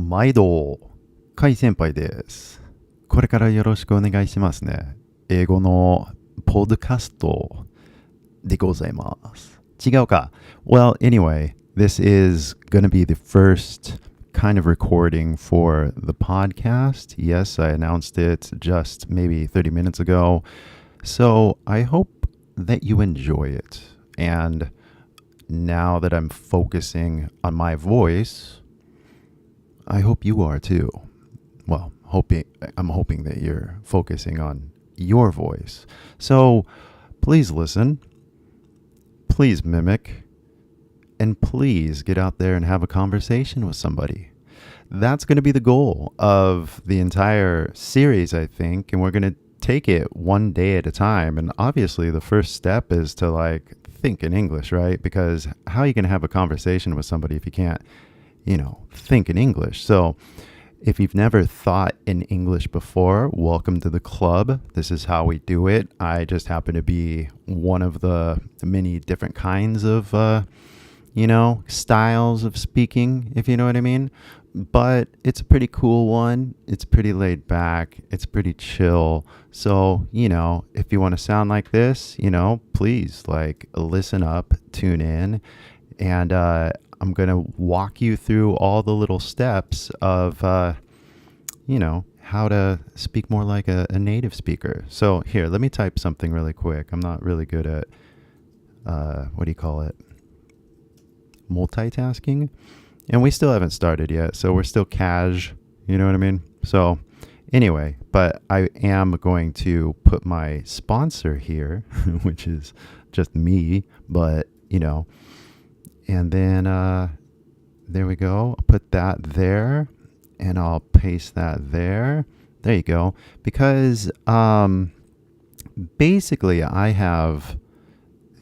毎度、カイ先輩です。これからよろしくお願いしますね。英語のポッドキャストでございます。違うか。Well, anyway, this is going to be the first kind of recording for the podcast. Yes, I announced it just maybe 30 minutes ago. So I hope that you enjoy it. And now that I'm focusing on my voice,I hope you are too. Well, I'm hoping that you're focusing on your voice. So please listen, please mimic, and please get out there and have a conversation with somebody. That's going to be the goal of the entire series, I think, and we're going to take it one day at a time. And obviously the first step is to think in English, right? Because how are you going to have a conversation with somebody if you can't,think in English? So if you've never thought in English before, welcome to the club. This is how we do it. I just happen to be one of the many different kinds of, styles of speaking, if you know what I mean. But it's a pretty cool one. It's pretty laid back. It's pretty chill. So, if you want to sound like this, please listen up, tune in, and, I'm going to walk you through all the little steps of, how to speak more like a native speaker. So here, let me type something really quick. I'm not really good at, multitasking. And we still haven't started yet. So we're still cash, you know what I mean? So anyway, but I am going to put my sponsor here, which is just me, but, and then there we go. I'll put that there and I'll paste that there. There you go. Because basically I have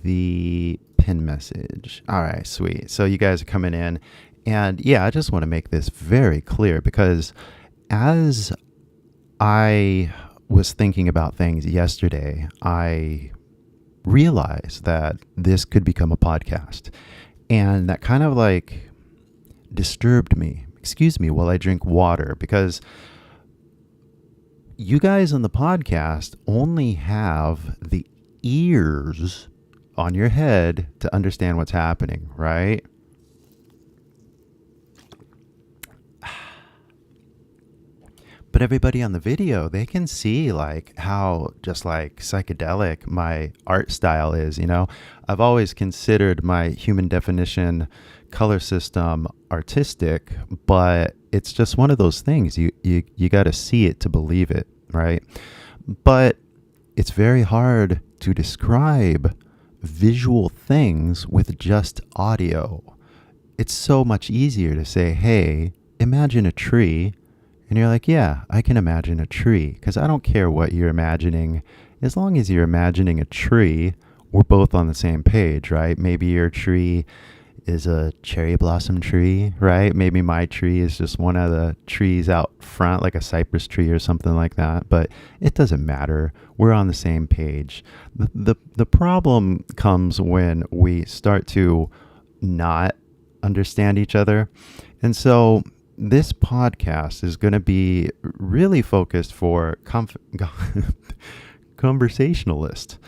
the pin message. All right, sweet. So you guys are coming in. And yeah, I just want to make this very clear because as I was thinking about things yesterday, I realized that this could become a podcast. And that kind of disturbed me. Excuse me while I drink water, because you guys on the podcast only have the ears on your head to understand what's happening, right? But everybody on the video, they can see how just psychedelic my art style is, I've always considered my human definition color system artistic, but it's just one of those things. You got to see it to believe it, right? But it's very hard to describe visual things with just audio. It's so much easier to say, hey, imagine a tree. And you're like, yeah, I can imagine a tree, because I don't care what you're imagining. As long as you're imagining a tree, we're both on the same page, right? Maybe your tree is a cherry blossom tree, right? Maybe my tree is just one of the trees out front, like a cypress tree or something like that. But it doesn't matter. We're on the same page. The problem comes when we start to not understand each other. And so this podcast is going to be really focused for conversationalist.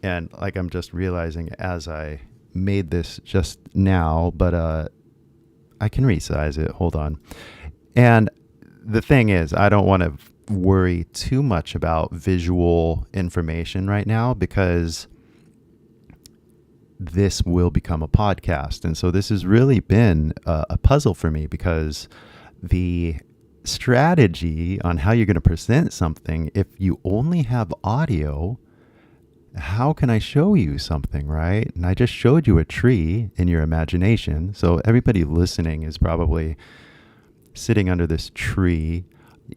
And I'm just realizing as I made this just now, but I can resize it. Hold on. And the thing is, I don't want to worry too much about visual information right now because this will become a podcast. And so this has really been a puzzle for me because the strategy on how you're going to present something, if you only have audio, how can I show you something, right? And I just showed you a tree in your imagination. So everybody listening is probably sitting under this tree.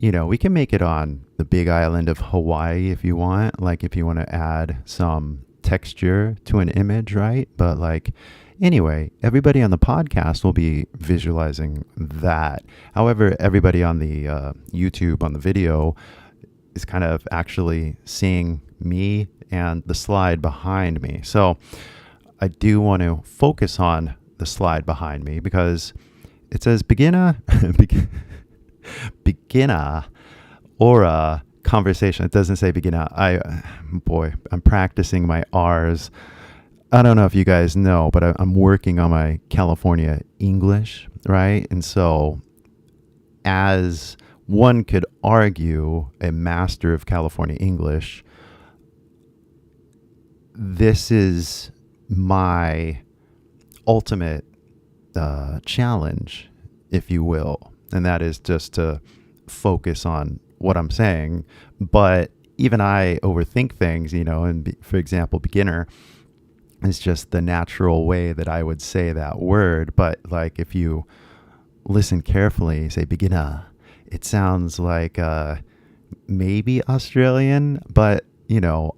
We can make it on the big island of Hawaii if you want, if you want to add some texture to an image, right? But anyway, everybody on the podcast will be visualizing that. However, everybody on the YouTube, on the video, is kind of actually seeing me and the slide behind me. So I do want to focus on the slide behind me because it says beginner, beginner or a conversation. It doesn't say beginner. I'm practicing my R's. I don't know if you guys know, but I'm working on my California English, right? And so, as one could argue, a master of California English, this is my ultimate challenge, if you will, and that is just to focus on what I'm saying. But even I overthink things, and for example, beginner is just the natural way that I would say that word. But like if you listen carefully, say beginner, it sounds like maybe Australian, but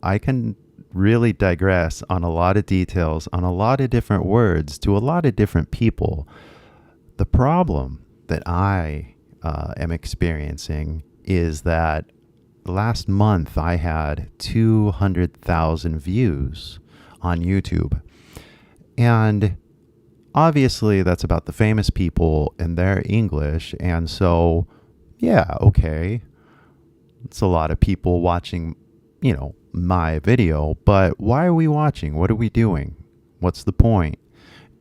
I can really digress on a lot of details, on a lot of different words to a lot of different people. The problem that I am experiencing is that last month I had 200,000 views on YouTube. And obviously that's about the famous people and their English. And so, yeah, okay. It's a lot of people watching, my video, but why are we watching? What are we doing? What's the point?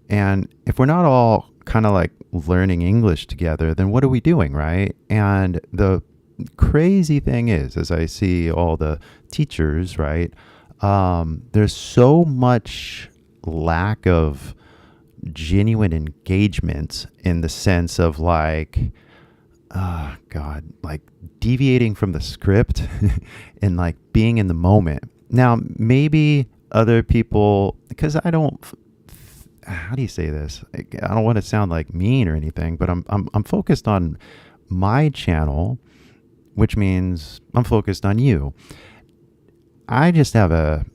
And if we're not all kind of like learning English together, then what are we doing, right? And the crazy thing is, as I see all the teachers, right, there's so much lack of genuine engagement in the sense of like, like deviating from the script and like being in the moment. Now, maybe other people, because how do you say this? I don't want to sound like mean or anything, but I'm focused on my channel, which means I'm focused on you. I just have a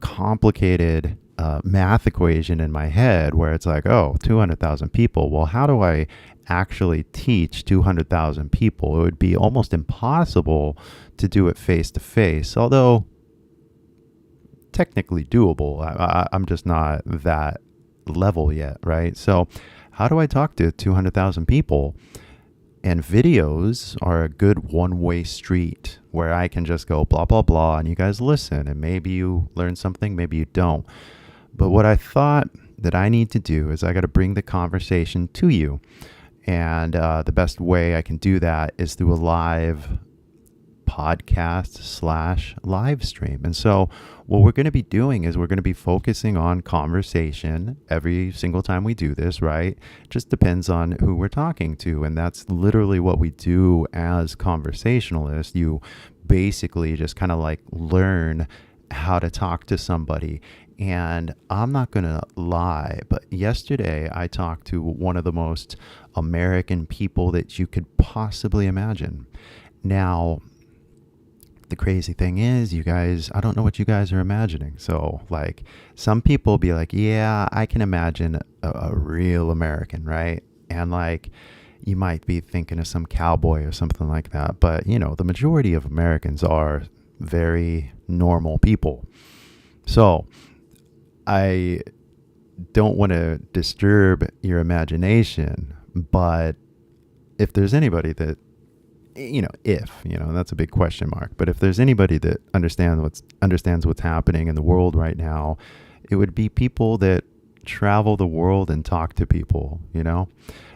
complicated math equation in my head where it's like, 200,000 people. Well, how do I actually teach 200,000 people? It would be almost impossible to do it face to face, although technically doable. I'm just not that level yet, right? So how do I talk to 200,000 people? And videos are a good one-way street where I can just go blah, blah, blah, and you guys listen, and maybe you learn something, maybe you don't. But what I thought that I need to do is I got to bring the conversation to you. And the best way I can do that is through a live podcast / live stream. And so what we're going to be doing is we're going to be focusing on conversation every single time we do this, right? It just depends on who we're talking to. And that's literally what we do as conversationalists. You basically just kind of like learn how to talk to somebody. And I'm not going to lie, but yesterday I talked to one of the most American people that you could possibly imagine. Now, the crazy thing is, you guys, I don't know what you guys are imagining. So like some people be like, yeah, I can imagine a real American, right? And like you might be thinking of some cowboy or something like that. But the majority of Americans are very normal people. So I don't want to disturb your imagination, but if there's anybody that, that's a big question mark, but if there's anybody that understands what's happening in the world right now, it would be people that travel the world and talk to people,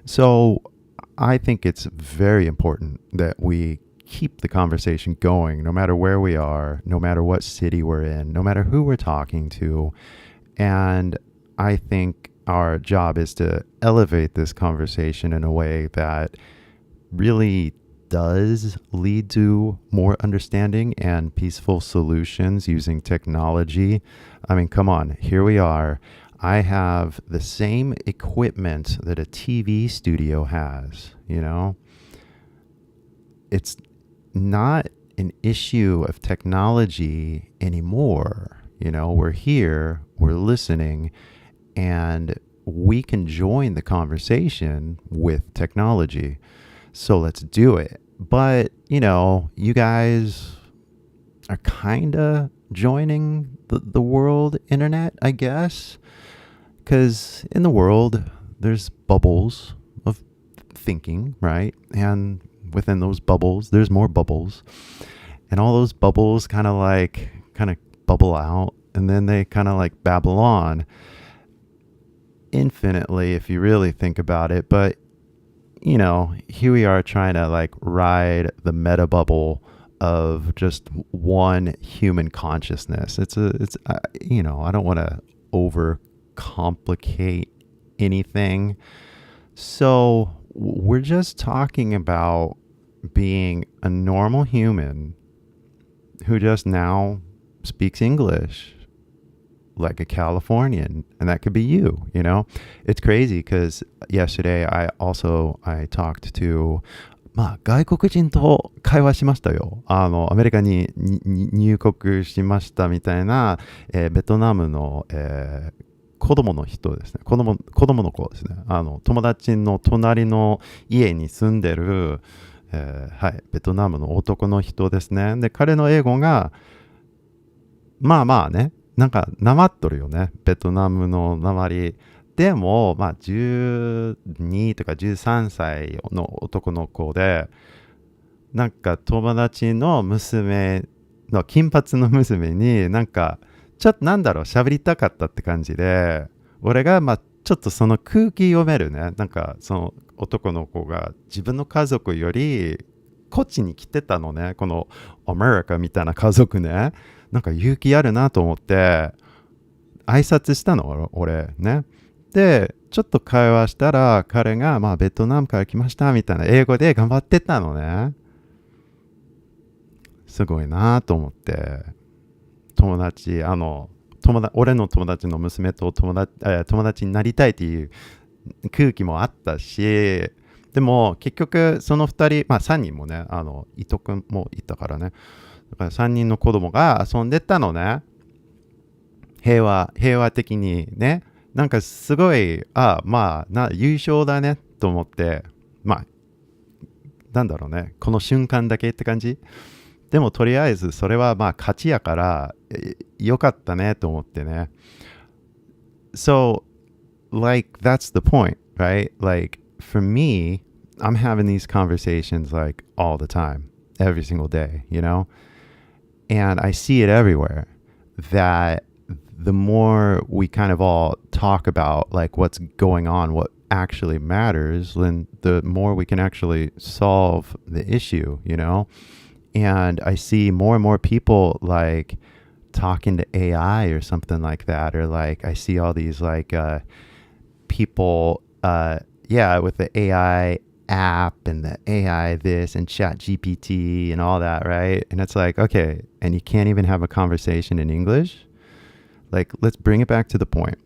So I think it's very important that we keep the conversation going, no matter where we are, no matter what city we're in, no matter who we're talking to. And I think our job is to elevate this conversation in a way that really does lead to more understanding and peaceful solutions using technology. I mean, come on, here we are. I have the same equipment that a TV studio has, It's not an issue of technology anymore. We're here, we're listening, and we can join the conversation with technology. So let's do it. But, you guys are kind of joining the world internet, I guess. Because in the world, there's bubbles of thinking, right? And within those bubbles, there's more bubbles. And all those bubbles kind of bubble out, and then they kind of like babble on infinitely if you really think about it. But, here we are trying to like ride the meta bubble of just one human consciousness. I don't want to overcomplicate anything. So we're just talking about being a normal human who just now speaks English like a Californian, and that could be you. It's crazy because yesterday I talked to 外国人と会話しましたよ。アメリカに入国しましたみたいな、ベトナムの、子供の人ですね。子供の子ですね。友達の隣の家に住んでる、ベトナムの男の人ですね。で、彼の英語が、まあね、なんか、なまっとるよね。ベトナムのなまり。でも、12とか13歳の男の子で、なんか友達の娘の金髪の娘になんか、ちょっと喋りたかったって感じで、俺がちょっとその空気読めるね。なんかその男の子が自分の家族よりこっちに来てたのね。このアメリカみたいな家族ね。なんか勇気あるなと思って挨拶したの、俺ね。で、ちょっと会話したら彼がベトナムから来ましたみたいな英語で頑張ってたのね。すごいなと思って。俺の友達の娘と友達になりたいっていう空気もあったし、でも結局その2人、3人もね、伊藤くんもいたからね。だから3人の子供が遊んでたのね。平和的にね。なんかすごい、優勝だねと思って、なんだろうね、この瞬間だけって感じ。でもとりあえずそれは勝ちやからよかったねと思ってね。So, like, that's the point, right? Like, for me, I'm having these conversations like all the time, every single day, And I see it everywhere that the more we kind of all talk about like what's going on, what actually matters, then the more we can actually solve the issue, And I see more and more people like talking to AI or something like that, or like I see all these like people with the AI app and the AI this and chat GPT and all that, right? And it's like, okay, and you can't even have a conversation in English. Like, let's bring it back to the point.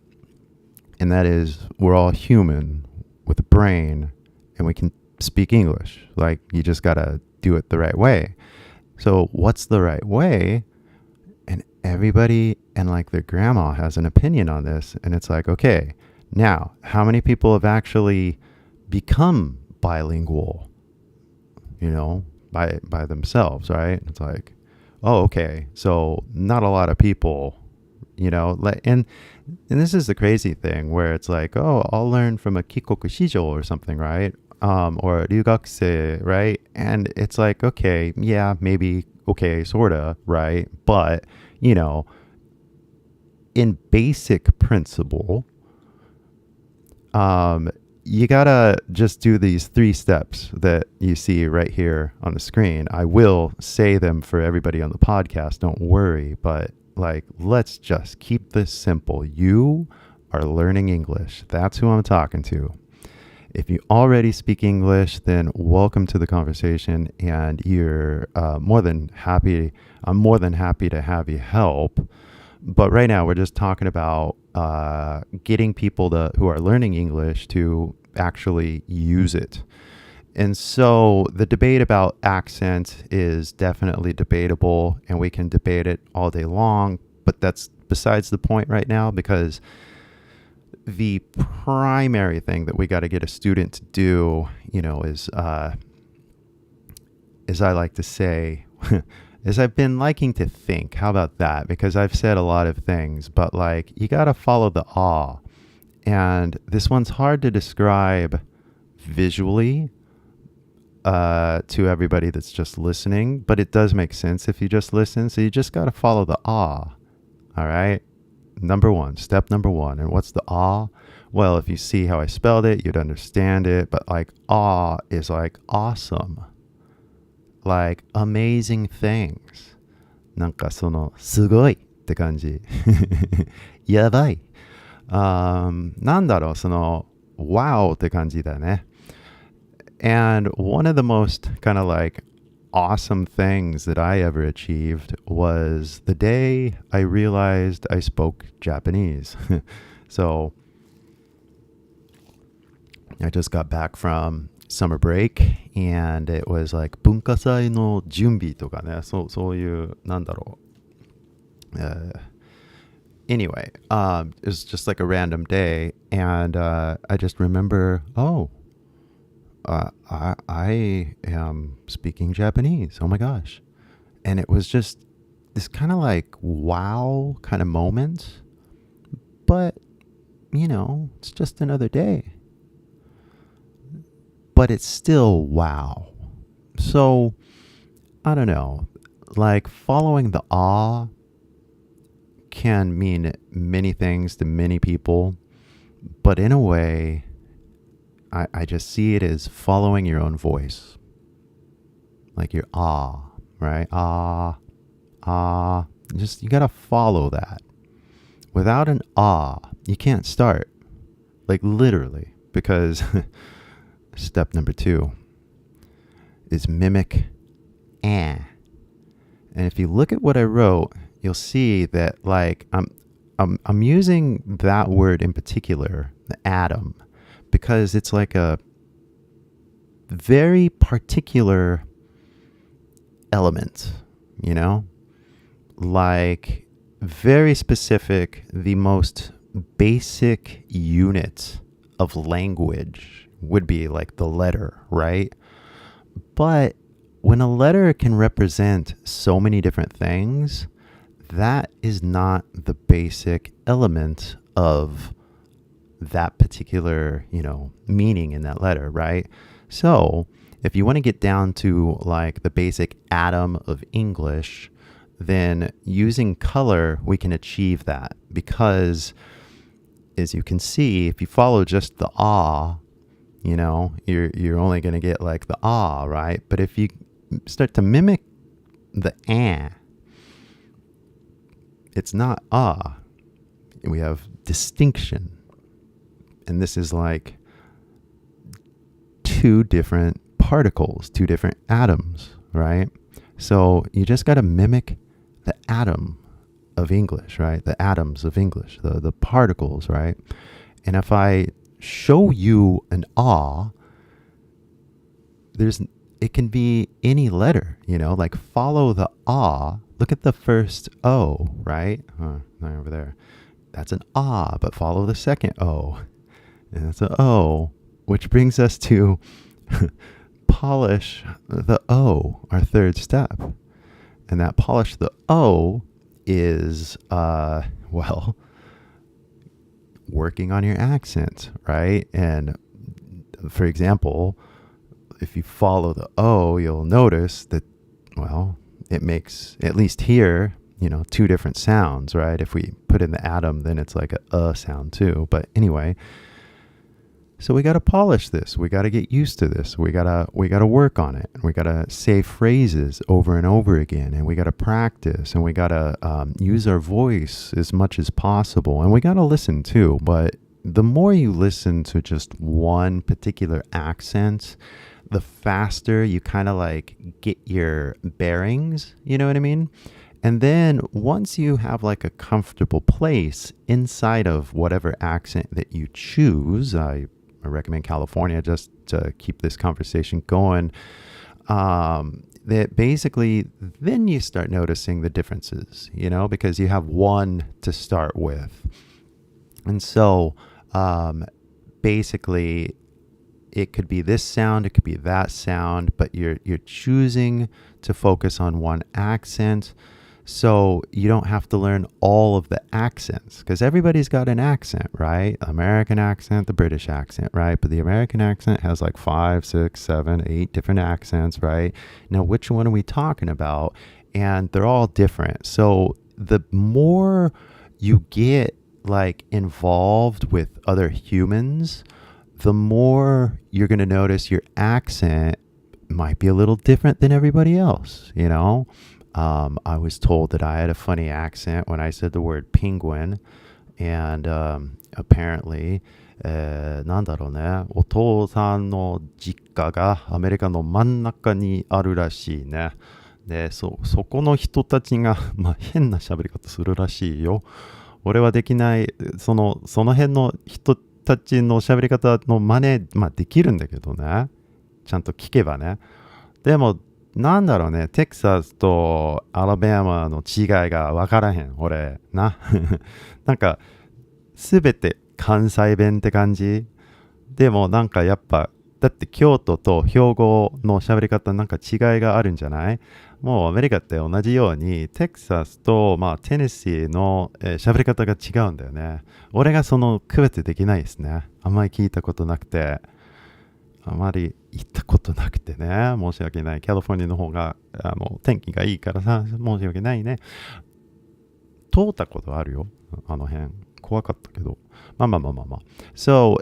And that is, we're all human with a brain and we can speak English. Like, you just got to do it the right way. So what's the right way? And everybody and like their grandma has an opinion on this. And it's like, okay, now, how many people have actually become bilingual, by themselves, right? It's like, oh, okay. So not a lot of people, and this is the crazy thing where it's like, oh, I'll learn from a kikoku shijo or something, right? Or a ryugakusei, right? And it's like, okay, yeah, maybe, okay, sorta, right? But, in basic principle, you gotta just do these 3 steps that you see right here on the screen. I will say them for everybody on the podcast, don't worry, but like, let's just keep this simple. You are learning English. That's who I'm talking to. If you already speak English, then welcome to the conversation, and you're I'm more than happy to have you help. But right now, we're just talking about getting people who are learning English to actually use it. And so the debate about accent is definitely debatable, and we can debate it all day long, but that's besides the point right now, because the primary thing that we got to get a student to do, is, as I like to say, is I've been liking to think. How about that? Because I've said a lot of things, but like, you got to follow the awe. And this one's hard to describe visually to everybody that's just listening, but it does make sense if you just listen. So you just got to follow the ah. All right. Step number one. And what's the ah? Well, if you see how I spelled it, you'd understand it. But like ah is like awesome, like amazing things. なんかそのすごいって感じ。やばい。なんだろう、その wow って感じだね。And one of the most kind of like awesome things that I ever achieved was the day I realized I spoke Japanese. So I just got back from summer break and it was like 文化祭の準備とかね、そういうなんだろう。Anyway, it was just like a random day and I just remember, I am speaking Japanese. Oh my gosh. And it was just this kind of like wow kind of moment. But, it's just another day. But it's still wow. So, I don't know. Like following the ah can mean many things to many people. But in a way, I just see it as following your own voice. Like your ah, right? Ah. Just, you gotta follow that. Without an ah, you can't start. Like literally. Because step number 2 is mimic and. And if you look at what I wrote, you'll see that like I'm using that word in particular, the atom, because it's like a very particular element, like very specific, the most basic unit of language would be like the letter, right? But when a letter can represent so many different things, that is not the basic element of that particular, meaning in that letter, right? So if you want to get down to like the basic atom of English, then using color, we can achieve that because as you can see, if you follow just the ah, you're only going to get like the ah, right? But if you start to mimic the eh, it's not ah. We have distinction. And this is like two different particles, two different atoms, right? So you just got to mimic the atom of English, right? The atoms of English, the particles, right? And if I show you an ah, it can be any letter, like follow the ah. Look at the first O, right? Over there. That's an ah, but follow the second O. And that's an O, which brings us to polish the O, our third step. And that polish the O is, working on your accent, right? And for example, if you follow the O, you'll notice that, it makes, at least here, two different sounds, right? If we put in the atom, then it's like a sound too. But anyway, so we got to polish this. We got to get used to this. We got to work on it. We got to say phrases over and over again, and we got to practice, and we got to use our voice as much as possible. And we got to listen too. But the more you listen to just one particular accent, the faster you kind of like get your bearings, you know what I mean? And then once you have like a comfortable place inside of whatever accent that you choose, I recommend California just to keep this conversation going, that basically then you start noticing the differences, because you have one to start with. And so basically it could be this sound, it could be that sound, but you're choosing to focus on one accent. So you don't have to learn all of the accents because everybody's got an accent, right? American accent, the British accent, right? But the American accent has like 5, 6, 7, 8 different accents, right? Now, which one are we talking about? And they're all different. So the more you get like involved with other humans, the more you're going to notice your accent might be a little different than everybody else, you know? I was told that I had a funny accent when I said the word penguin, and apparently, なんだろうね、お父さんの実家がアメリカの真ん中にあるらしいね。で、そこの人たちが、変な喋り方するらしいよ。俺はできない、その辺の人たちの喋り方の真似、できるんだけどね。ちゃんと聞けばね。でも、なんだろうね、テキサスとアラバマの違いが分からへん、俺。な。なんか、すべて関西弁って感じ。でもなんかやっぱ、だって京都と兵庫の喋り方なんか違いがあるんじゃない？もうアメリカって同じように、テキサスと、テネシーの喋り方が違うんだよね。俺がその区別できないですね。あんまり聞いたことなくて。あまり行ったことなくてね、申し訳ない。カリフォルニアの方が天気がいいからさ、申し訳ないね。通ったことあるよ、あの辺。怖かったけど。So,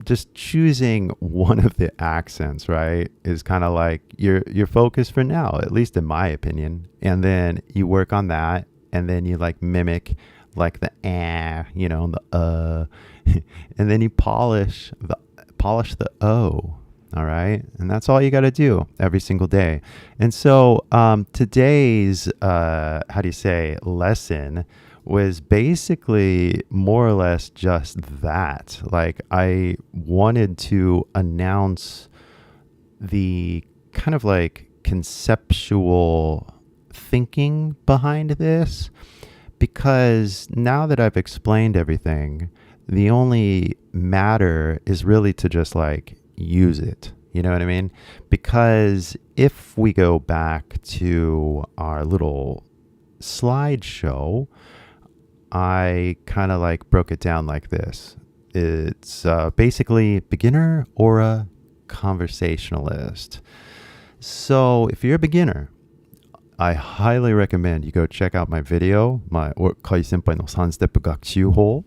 just choosing one of the accents, right, is kind of like your focus for now, at least in my opinion. And then you work on that, and then you like mimic like the you know, the and then you polish the O. All right. And that's all you got to do every single day. And so today's, lesson was basically more or less just that. Like I wanted to announce the kind of like conceptual thinking behind this, because now that I've explained everything, the only matter is really to just like use it. You know what I mean? Because if we go back to our little slideshow, I kind of like broke it down like this. It's basically beginner or a conversationalist. So if you're a beginner, I highly recommend you go check out my video, my 海先輩の3ステップ学習法,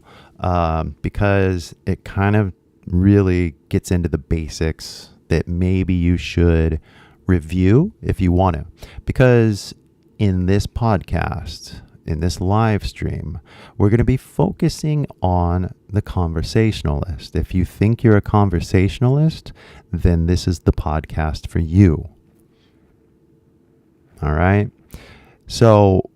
because it kind of really gets into the basics that maybe you should review if you want to. Because in this podcast, in this live stream, we're going to be focusing on the conversationalist. If you think you're a conversationalist, then this is the podcast for you. All right. So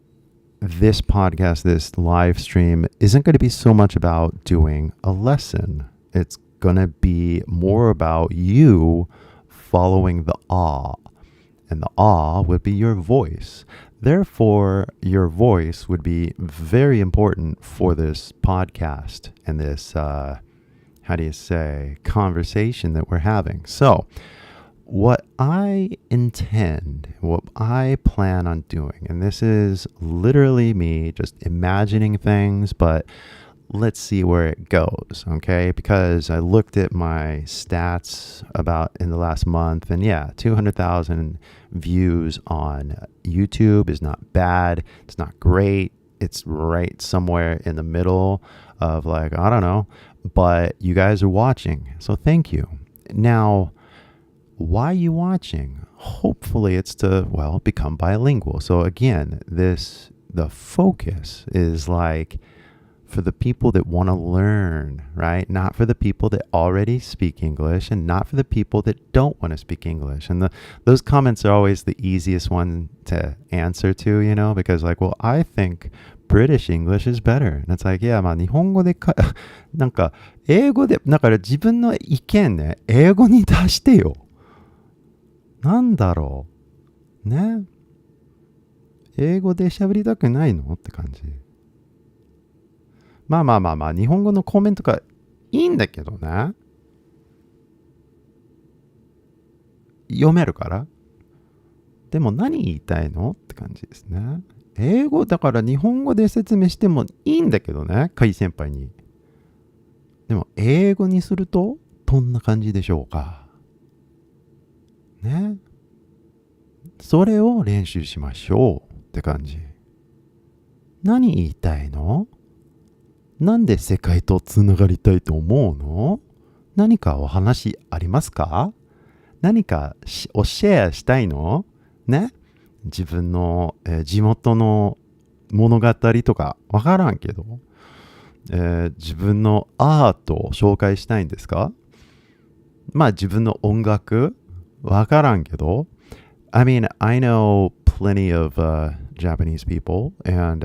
this podcast, this live stream isn't going to be so much about doing a lesson. It's going to be more about you following the awe. And the awe would be your voice. Therefore, your voice would be very important for this podcast and this, conversation that we're having. So, what I intend, what I plan on doing, and this is literally me just imagining things, but let's see where it goes, okay? Because I looked at my stats about in the last month, and 200,000 views on YouTube is not bad. It's not great. It's right somewhere in the middle of like, I don't know, but you guys are watching, so thank you. Now, why are you watching? Hopefully it's to, become bilingual. So again, the focus is like for the people that want to learn, right? Not for the people that already speak English, and not for the people that don't want to speak English. And those comments are always the easiest one to answer to, you know, because like, I think British English is better. And it's like, 日本語でなんか英語で、だから自分の意見ね、英語に出してよ。なんだろうね。英語で喋りたくないのって感じ。日本語のコメントがいいんだけどね。読めるから。でも何言いたいのって感じですね。英語だから日本語で説明してもいいんだけどね、カイ先輩に。でも英語にするとどんな感じでしょうかね。それを練習しましょうって感じ。何言いたいの？なんで世界とつながりたいと思うの？何かお話ありますか？何かをシェアしたいの？ね。自分の、地元の物語とかわからんけど、自分のアートを紹介したいんですか？まあ自分の音楽わからんけど、I mean, I know plenty of Japanese people and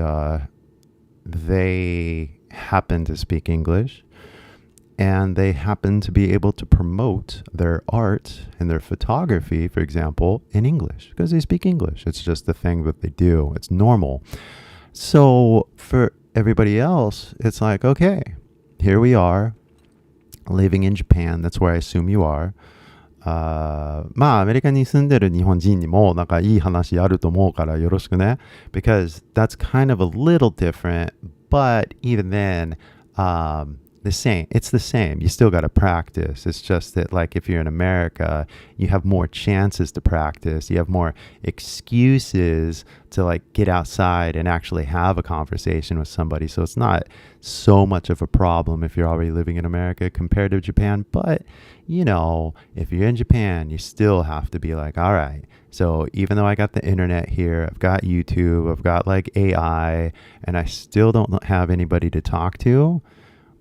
they happen to speak English and they happen to be able to promote their art and their photography, for example, in English because they speak English. It's just the thing that they do. It's normal. So for everybody else, it's like, okay, here we are living in Japan. That's where I assume you are. まあアメリカに住んでる日本人にもなんかいい話あると思うからよろしくね。Because that's kind of a little different, but even then, the same. It's the same. You still got to practice. It's just that like if you're in America, you have more chances to practice. You have more excuses to like get outside and actually have a conversation with somebody. So it's not so much of a problem if you're already living in America compared to Japan. But, you know, if you're in Japan, you still have to be like, all right. So even though I got the internet here, I've got YouTube, I've got like AI, and I still don't have anybody to talk to,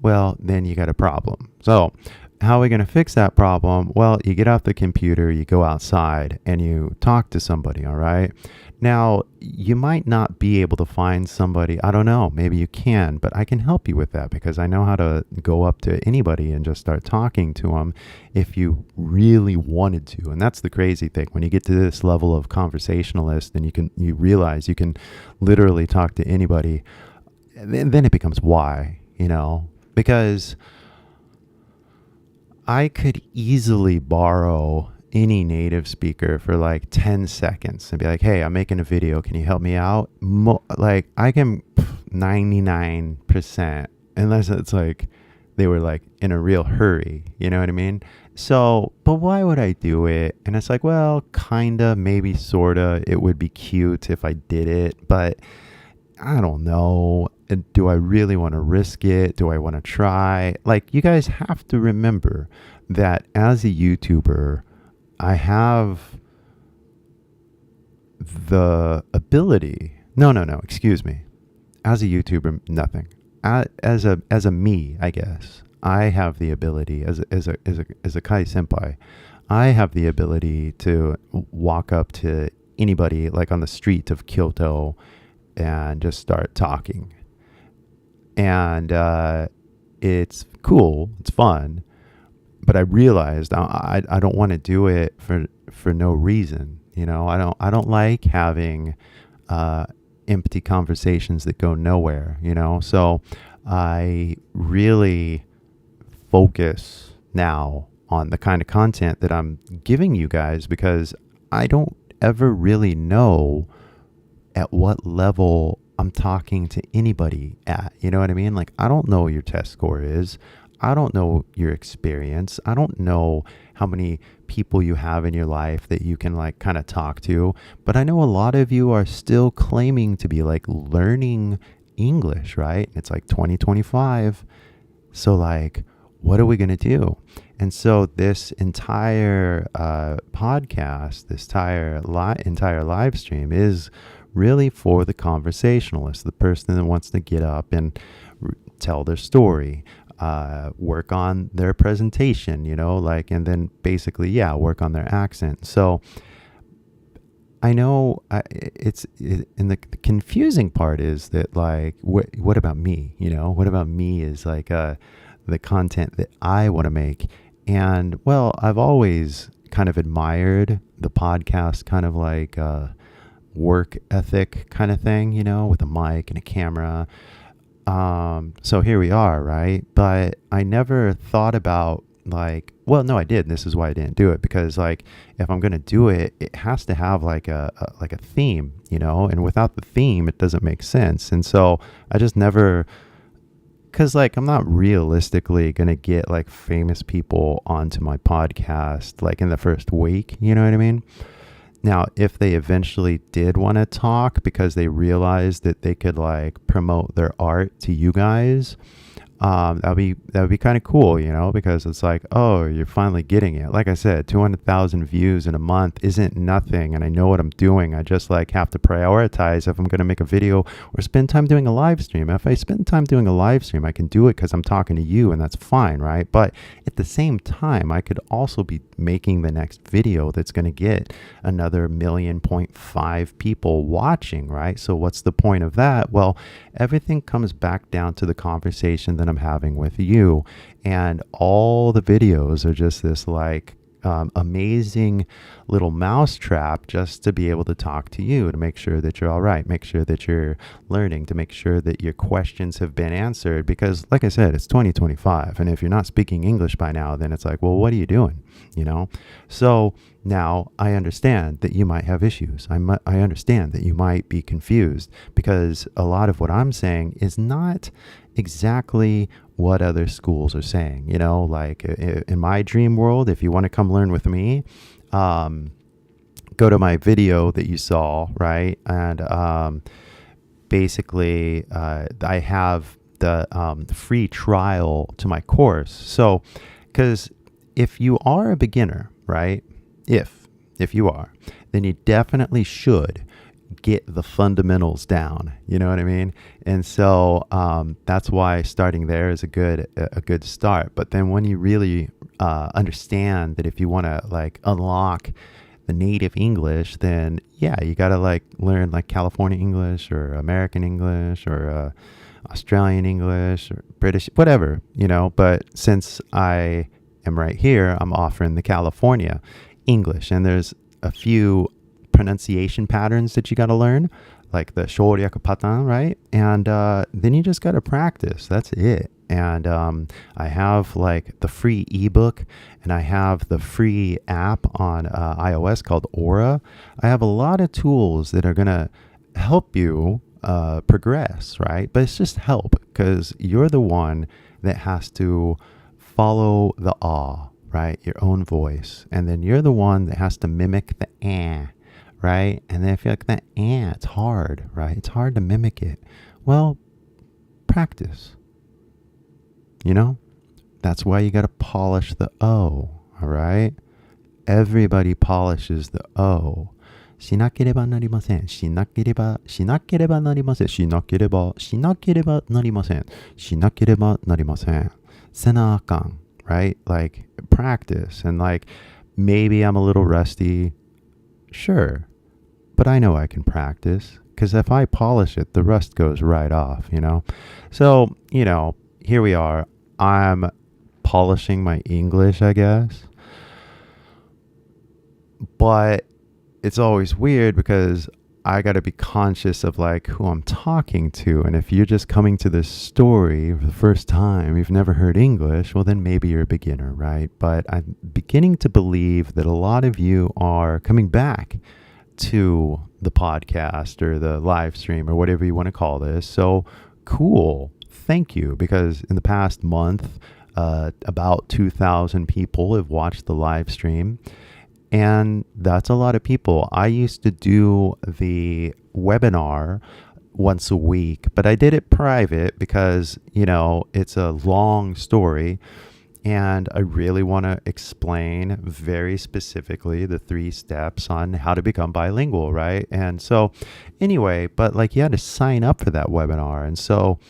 well, then you got a problem. So how are we going to fix that problem? Well, you get off the computer, you go outside, and you talk to somebody, all right? Now, you might not be able to find somebody, I don't know, maybe you can, but I can help you with that because I know how to go up to anybody and just start talking to them if you really wanted to. And that's the crazy thing. When you get to this level of conversationalist and you realize you can literally talk to anybody, then it becomes why, you know? Because I could easily borrow any native speaker for like 10 seconds and be like, hey, I'm making a video. Can you help me out? Like I can 99%, unless it's like they were like in a real hurry. You know what I mean? So, but why would I do it? And it's like, well, kinda, maybe, sorta. It would be cute if I did it, but I don't know. Do I really want to risk it? Do I want to try? Like, you guys have to remember that as a YouTuber, I have the ability. No, excuse me. As a YouTuber, nothing. As a me, I guess, I have the ability as a Kai senpai. I have the ability to walk up to anybody, like on the street of Kyoto, and just start talking. And it's cool, it's fun, but I realized I don't want to do it for no reason. You know, I don't like having empty conversations that go nowhere, you know. So I really focus now on the kind of content that I'm giving you guys because I don't ever really know at what level I'm talking to anybody at. You know what I mean? Like, I don't know what your test score is. I don't know your experience. I don't know how many people you have in your life that you can like kind of talk to. But I know a lot of you are still claiming to be like learning English, right? It's like 2025. So like, what are we going to do? And so this entire podcast, this entire live stream is really for the conversationalist, the person that wants to get up and tell their story, work on their presentation, you know, like, and then basically, work on their accent. So I know and the confusing part is that like, what about me? You know, what about me is like the content that I want to make. And well, I've always kind of admired the podcast kind of like work ethic kind of thing, you know, with a mic and a camera. So here we are, right? But I never thought about like, well, no, I did. This is why I didn't do it, because like if I'm going to do it, it has to have like a theme, and without the theme, it doesn't make sense. And so I just never, because like I'm not realistically going to get like famous people onto my podcast like in the first week, you know what I mean? Now, if they eventually did want to talk because they realized that they could like promote their art to you guys, that would be kind of cool, because it's like, oh, you're finally getting it. Like I said, 200,000 views in a month isn't nothing, and I know what I'm doing. I just like have to prioritize if I'm going to make a video or spend time doing a live stream. If I spend time doing a live stream, I can do it because I'm talking to you, and that's fine, right? But at the same time, I could also be making the next video that's going to get another 1.5 million people watching, right? So what's the point of that? Well, everything comes back down to the conversation that I'm having with you, and all the videos are just this like amazing little mousetrap just to be able to talk to you, to make sure that you're all right, make sure that you're learning, to make sure that your questions have been answered. Because like I said, it's 2025, and if you're not speaking English by now, then it's like, well, what are you doing? So now I understand that you might have issues. I understand that you might be confused, because a lot of what I'm saying is not exactly what other schools are saying. Like in my dream world, if you want to come learn with me, go to my video that you saw, right? And basically I have the free trial to my course. So because if you are a beginner, right, if you are, then you definitely should get the fundamentals down. You know what I mean? And so that's why starting there is a good start. But then when you really understand that if you want to like unlock the native English, then yeah, you got to like learn like California English or American English or Australian English or British, whatever, But since I am right here, I'm offering the California English, and there's a few pronunciation patterns that you got to learn, like the shouryaku pattern, right? And then you just got to practice. That's it. And I have like the free ebook, and I have the free app on iOS called Aura. I have a lot of tools that are going to help you progress, right? But it's just help, because you're the one that has to follow the right? Your own voice. And then you're the one that has to mimic the right? And then if you're like that, it's hard, right? It's hard to mimic it. Well, practice. That's why you got to polish the O, all right? Everybody polishes the O. しなければなりません。しなければなりません。しなければなりません。しなければなりません。せなあかん, right? Like, practice. And like, maybe I'm a little rusty. Sure. But I know I can practice, because if I polish it, the rust goes right off, So, here we are. I'm polishing my English, I guess. But it's always weird, because I got to be conscious of like who I'm talking to. And if you're just coming to this story for the first time, you've never heard English, well, then maybe you're a beginner, right? But I'm beginning to believe that a lot of you are coming back to the podcast or the live stream or whatever you want to call this. So cool. Thank you. Because in the past month, about 2,000 people have watched the live stream. And that's a lot of people. I used to do the webinar once a week, but I did it private because, it's a long story. And I really want to explain very specifically the 3 steps on how to become bilingual, right? And so anyway, but like you had to sign up for that webinar. And so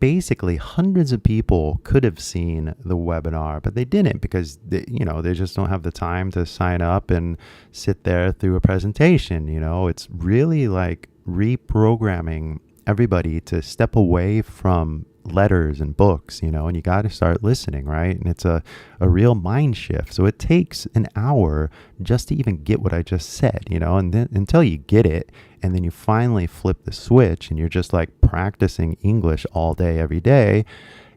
basically hundreds of people could have seen the webinar, but they didn't, because they just don't have the time to sign up and sit there through a presentation. It's really like reprogramming everybody to step away from letters and books, and you got to start listening, right? And it's a real mind shift. So it takes an hour just to even get what I just said, and then until you get it, and then you finally flip the switch and you're just like practicing English all day, every day,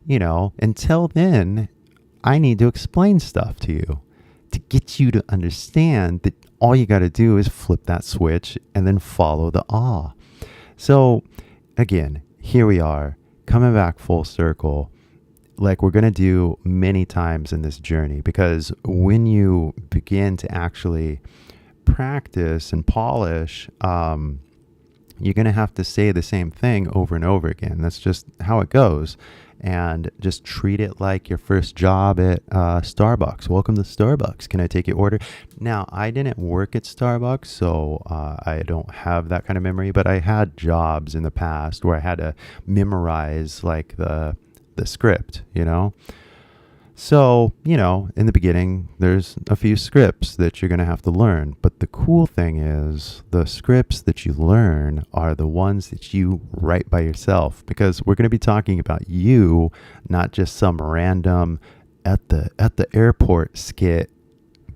until then, I need to explain stuff to you to get you to understand that all you got to do is flip that switch and then follow the awe. So again, here we are coming back full circle, like we're going to do many times in this journey, because when you begin to actually practice and polish, you're going to have to say the same thing over and over again. That's just how it goes. And just treat it like your first job at Starbucks. Welcome to Starbucks. Can I take your order? Now, I didn't work at Starbucks, so I don't have that kind of memory, but I had jobs in the past where I had to memorize like the script, you know? So, you know, in the beginning, there's a few scripts that you're going to have to learn. But the cool thing is the scripts that you learn are the ones that you write by yourself, because we're going to be talking about you, not just some random at the airport skit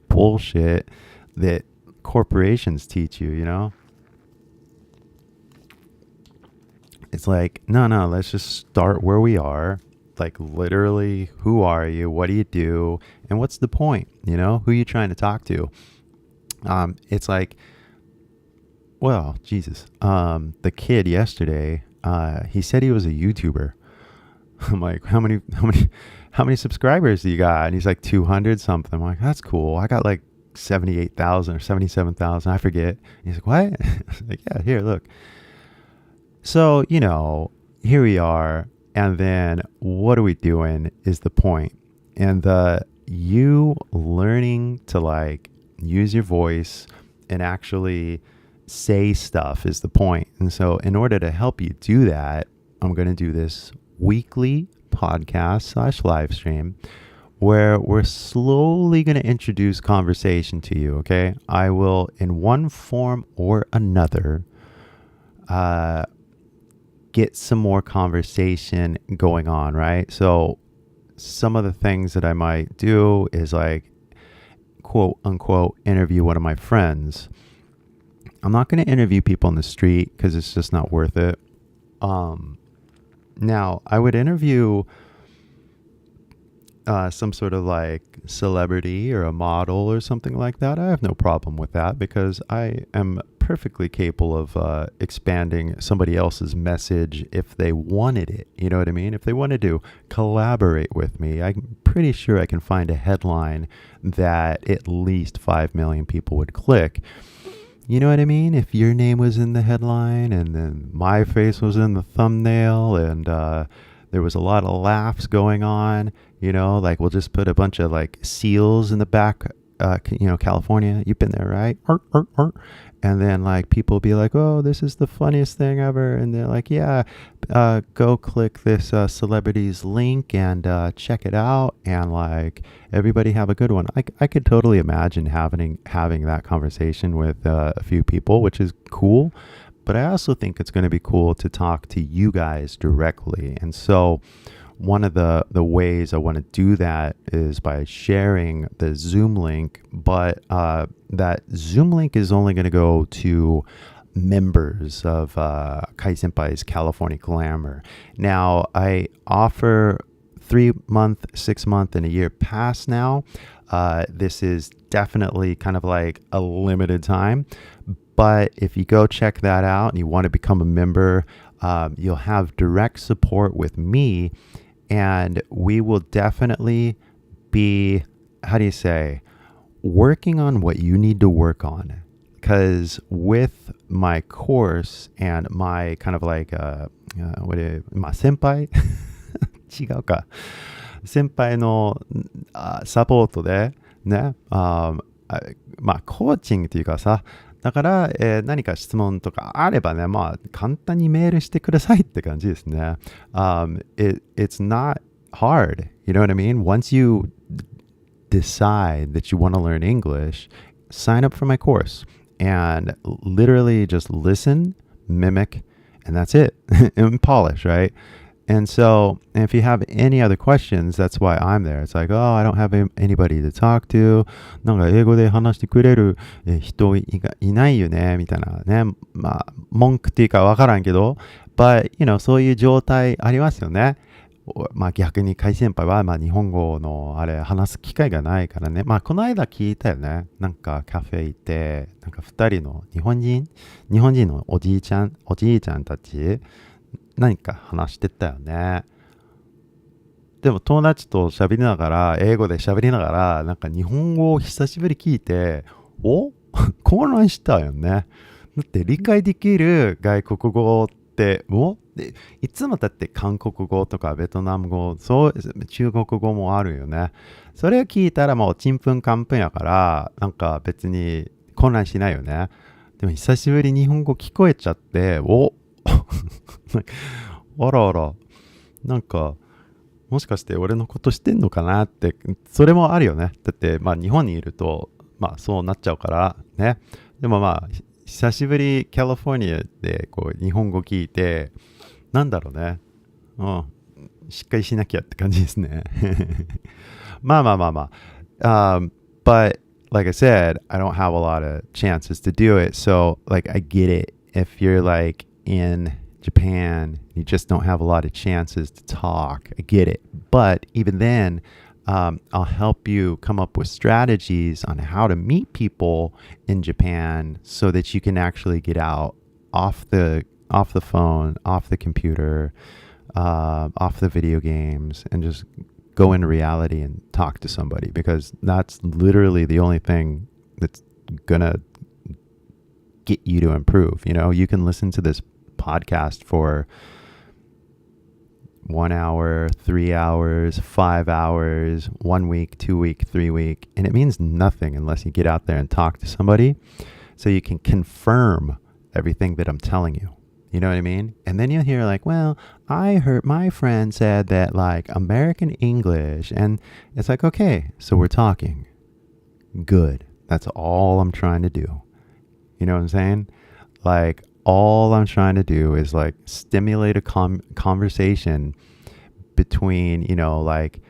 bullshit that corporations teach you, you know? It's like, no, let's just start where we are. Like literally, who are you? What do you do? And what's the point? You know, who are you trying to talk to? It's like, well, Jesus, the kid yesterday, he said he was a YouTuber. I'm like, how many subscribers do you got? And he's like 200 something. I'm like, that's cool. I got like 78,000 or 77,000. I forget. And he's like, what? I was like, yeah, here, look. So, you know, here we are. And then what are we doing is the point. And you learning to like use your voice and actually say stuff is the point. And so in order to help you do that, I'm going to do this weekly podcast / live stream where we're slowly going to introduce conversation to you. Okay. I will, in one form or another, get some more conversation going on, right? So some of the things that I might do is like, quote unquote, interview one of my friends. I'm not going to interview people on the street because it's just not worth it. Now, I would interview some sort of like celebrity or a model or something like that. I have no problem with that because I am perfectly capable of expanding somebody else's message if they wanted it. You know what I mean? If they wanted to collaborate with me, I'm pretty sure I can find a headline that at least 5 million people would click. You know what I mean? If your name was in the headline and then my face was in the thumbnail and there was a lot of laughs going on, you know, like we'll just put a bunch of like seals in the back, you know, California, you've been there, right? And then like people be like, oh, this is the funniest thing ever. And they're like, yeah, go click this celebrity's link and check it out. And like everybody have a good one. I could totally imagine having that conversation with a few people, which is cool. But I also think it's going to be cool to talk to you guys directly. And so one of the ways I want to do that is by sharing the Zoom link, but that Zoom link is only going to go to members of Kai Senpai's California Glamour. Now, I offer 3-month, 6-month, and a year pass now. This is definitely kind of like a limited time. But if you go check that out and you want to become a member, you'll have direct support with me. And we will definitely be, working on what you need to work on. Because with my course and my kind of like, 先輩違うか。先輩のサポートでね、コーチングというかさ、だから、何か質問とかあればね、簡単にメールしてくださいって感じですね。It's not hard, you know what I mean? Once you decide that you want to learn English, sign up for my course and literally just listen, mimic, and that's it. And polish, right? And so if you have any other questions, that's why I'm there. It's like, oh, I don't have anybody to talk to. なんか英語で話してくれる人いないよね、みたいなね。文句っていうかわからんけど、but, you know, そういう状態ありますよね。まあ逆に海先輩はまあ日本語のあれ話す機会がないからね。まあこの間聞いたよね。なんかカフェ行って、なんか2人の日本人のおじいちゃんたち、何か話してたよね。でも友達と喋りながら、英語で喋りながら、なんか日本語を久しぶり聞いて、混乱したよね。だって理解できる外国語って、でいつもだって韓国語とかベトナム語、中国語もあるよね。それを聞いたらもうちんぷんかんぷんやから、なんか別に混乱しないよね。でも久しぶりに日本語聞こえちゃって、あらあら、なんか、もしかして俺のことしてんのかなって、それもあるよね。だって、まあ日本にいると、まあそうなっちゃうからね。でもまあ、久しぶりカリフォルニアでこう日本語聞いて、なんだろうね。しっかりしなきゃって感じですね。まあまあまあまあ。But like I said, I don't have a lot of chances to do it. So like I get it. If you're like in Japan, you just don't have a lot of chances to talk. I get it. But even then, I'll help you come up with strategies on how to meet people in Japan so that you can actually get out off the phone, off the computer, off the video games, and just go into reality and talk to somebody, because that's literally the only thing that's gonna get you to improve. You know, you can listen to this podcast for 1 hour, 3 hours, 5 hours, 1 week, 2 week, 3 week, and it means nothing unless you get out there and talk to somebody so you can confirm everything that I'm telling you. You know what I mean? And then you'll hear like, well, I heard my friend said that like American English, and it's like, okay, so we're talking. Good. That's all I'm trying to do. You know what I'm saying? Like, all I'm trying to do is like stimulate a conversation between, you know, like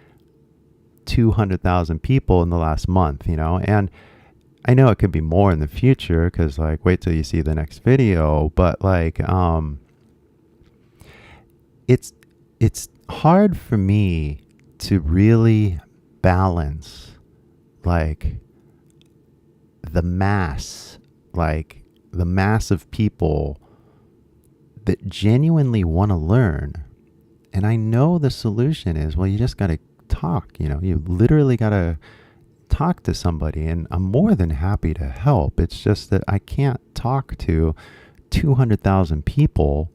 200,000 people in the last month, you know, and I know it could be more in the future because like wait till you see the next video, but like it's hard for me to really balance like the mass of people that genuinely want to learn. And I know the solution is, well, you just got to talk, you know, you literally got to talk to somebody, and I'm more than happy to help. It's just that I can't talk to 200,000 people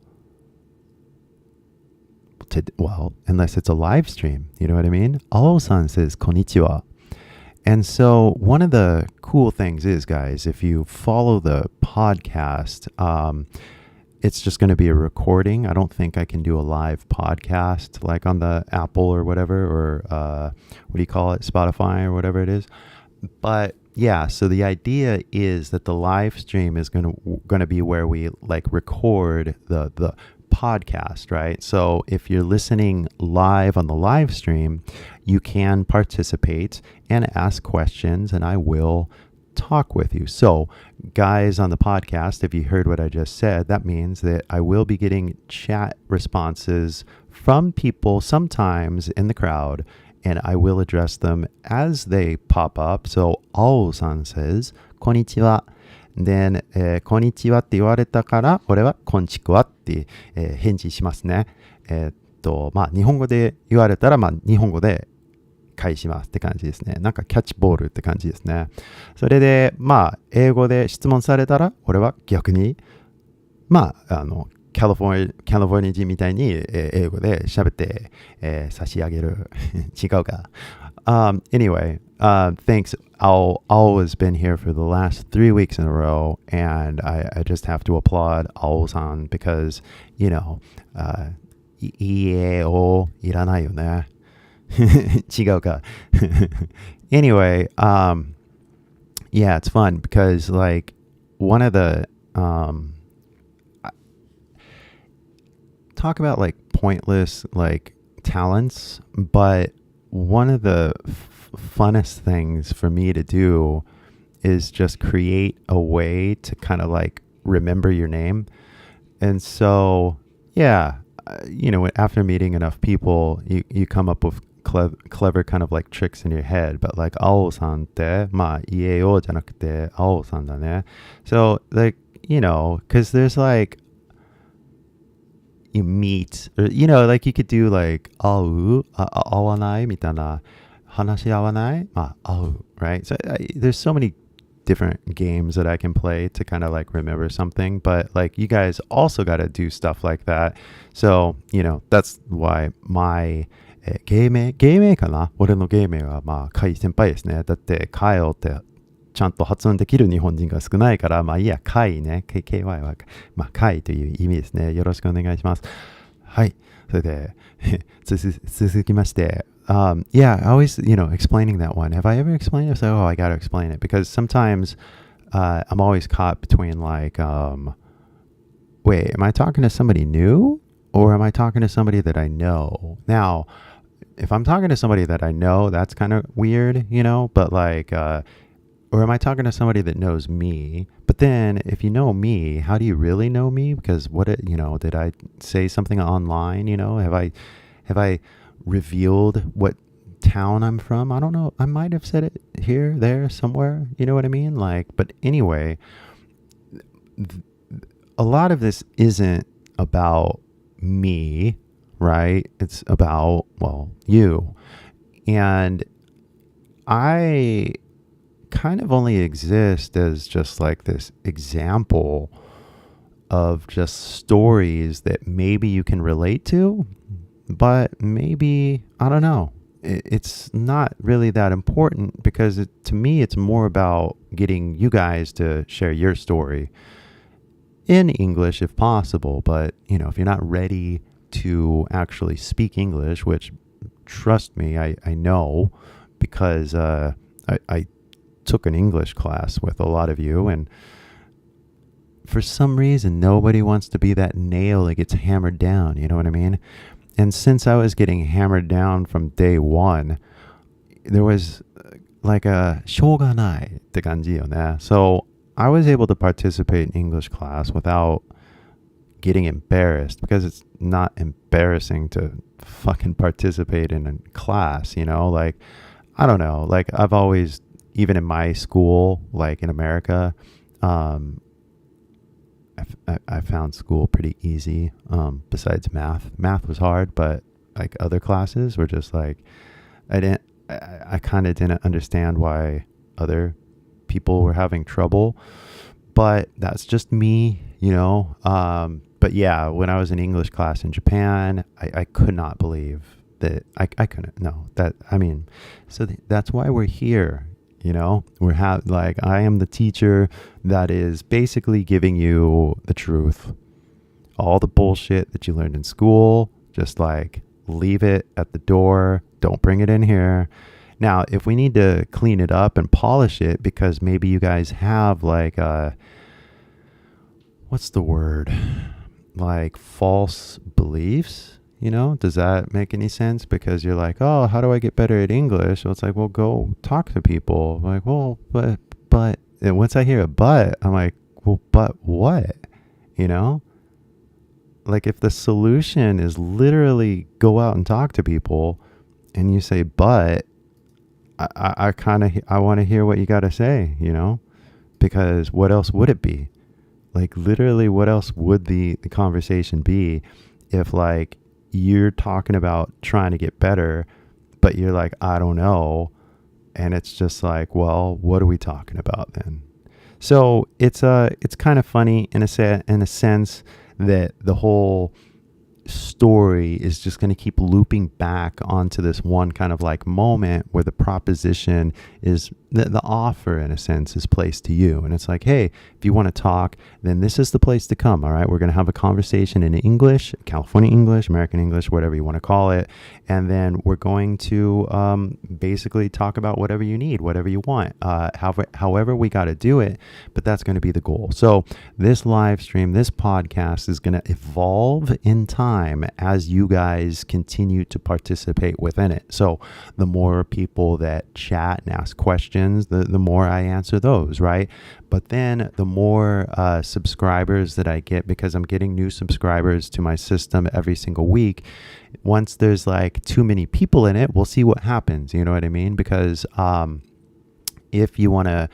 unless it's a live stream. You know what I mean? Ao-san says, konnichiwa. And so one of the cool things is, guys, if you follow the podcast, it's just going to be a recording. I don't think I can do a live podcast like on the Apple or whatever, or what do you call it? Spotify or whatever it is. But yeah, so the idea is that the live stream is going to be where we like record the podcast, right? So if you're listening live on the live stream, you can participate and ask questions, and I will talk with you. So guys on the podcast, if you heard what I just said, that means that I will be getting chat responses from people sometimes in the crowd, and I will address them as they pop up. So Ao-san says, konnichiwa. Then, こんにちはって言われたから、俺はこんちくわって、返事しますね。まあ、日本語で言われたら、まあ、日本語で返しますって感じですね。なんかキャッチボールって感じですね。それで、まあ、英語で質問されたら、俺は逆に、まあ、カリフォルニア人みたいに、英語で喋って、差し上げる。違うか。Anyway, thanks. I'll always been here for the last 3 weeks in a row, and I just have to applaud Ao-san because, you know, 家をいらないよね。違うか。Anyway, yeah, it's fun because like one of the talk about like pointless like talents, but one of the funnest things for me to do is just create a way to kind of like remember your name. And so, yeah, after meeting enough people, you come up with clever kind of like tricks in your head. But like, 青さんって、まあ、言えよじゃなくて、青さんだね。So, like, because there's like, you meet, or, like you could do like, 合わないみたいな、話し合わない、まあ、合う, right? So, there's so many different games that I can play to kind of like remember something, but like you guys also got to do stuff like that. So, that's why my 芸名かな、俺の芸名はまあ、カイ先輩ですね。だって、カイオってちゃんと発音できる日本人が少ないから、まあいいや、カイね。KY は、まあ、カイという意味ですね。よろしくお願いします。はい。それで、続きまして、yeah, I always, explaining that one. Have I ever explained it? So, I got to explain it because sometimes I'm always caught between like, wait, am I talking to somebody new or am I talking to somebody that I know? Now, if I'm talking to somebody that I know, that's kind of weird, but like, or am I talking to somebody that knows me? But then if you know me, how do you really know me? Because did I say something online? Have I revealed what town I'm from? I don't know. I might have said it here, there, somewhere. You know what I mean? Like, but anyway, a lot of this isn't about me, right? It's about, well, you. And I kind of only exist as just like this example of just stories that maybe you can relate to, but maybe, I don't know. It's not really that important because to me, it's more about getting you guys to share your story in English if possible. But, if you're not ready to actually speak English, which trust me, I know because I took an English class with a lot of you, and for some reason, nobody wants to be that nail that gets hammered down. You know what I mean? And since I was getting hammered down from day one, there was like a しょうがないって感じよね. So I was able to participate in English class without getting embarrassed because it's not embarrassing to fucking participate in a class, like, I don't know, like I've always, even in my school, like in America, I found school pretty easy, besides math. Math was hard, but like other classes were just like, I kind of didn't understand why other people were having trouble, but that's just me, but yeah, when I was in English class in Japan, I could not believe that I couldn't, no, so that's why we're here. I am the teacher that is basically giving you the truth. All the bullshit that you learned in school, just like leave it at the door. Don't bring it in here. Now, if we need to clean it up and polish it because maybe you guys have like, what's the word? Like false beliefs. Does that make any sense? Because you're like, oh, how do I get better at English? Well, it's like, well, go talk to people. I'm like, well, but, and once I hear a but, I'm like, well, but what? Like if the solution is literally go out and talk to people and you say, but I want to hear what you got to say, because what else would it be? Like literally what else would the conversation be if like, you're talking about trying to get better, but you're like, I don't know. And it's just like, well, what are we talking about then? So it's kind of funny in a sense that the whole story is just going to keep looping back onto this one kind of like moment where the proposition is the offer in a sense is placed to you. And it's like, hey, if you want to talk, then this is the place to come. All right. We're going to have a conversation in English, California English, American English, whatever you want to call it. And then we're going to basically talk about whatever you need, whatever you want, however we got to do it. But that's going to be the goal. So this live stream, this podcast is going to evolve in time time as you guys continue to participate within it. So the more people that chat and ask questions, the more I answer those, right? But then the more subscribers that I get, because I'm getting new subscribers to my system every single week, once there's like too many people in it, we'll see what happens. You know what I mean? Because if you want to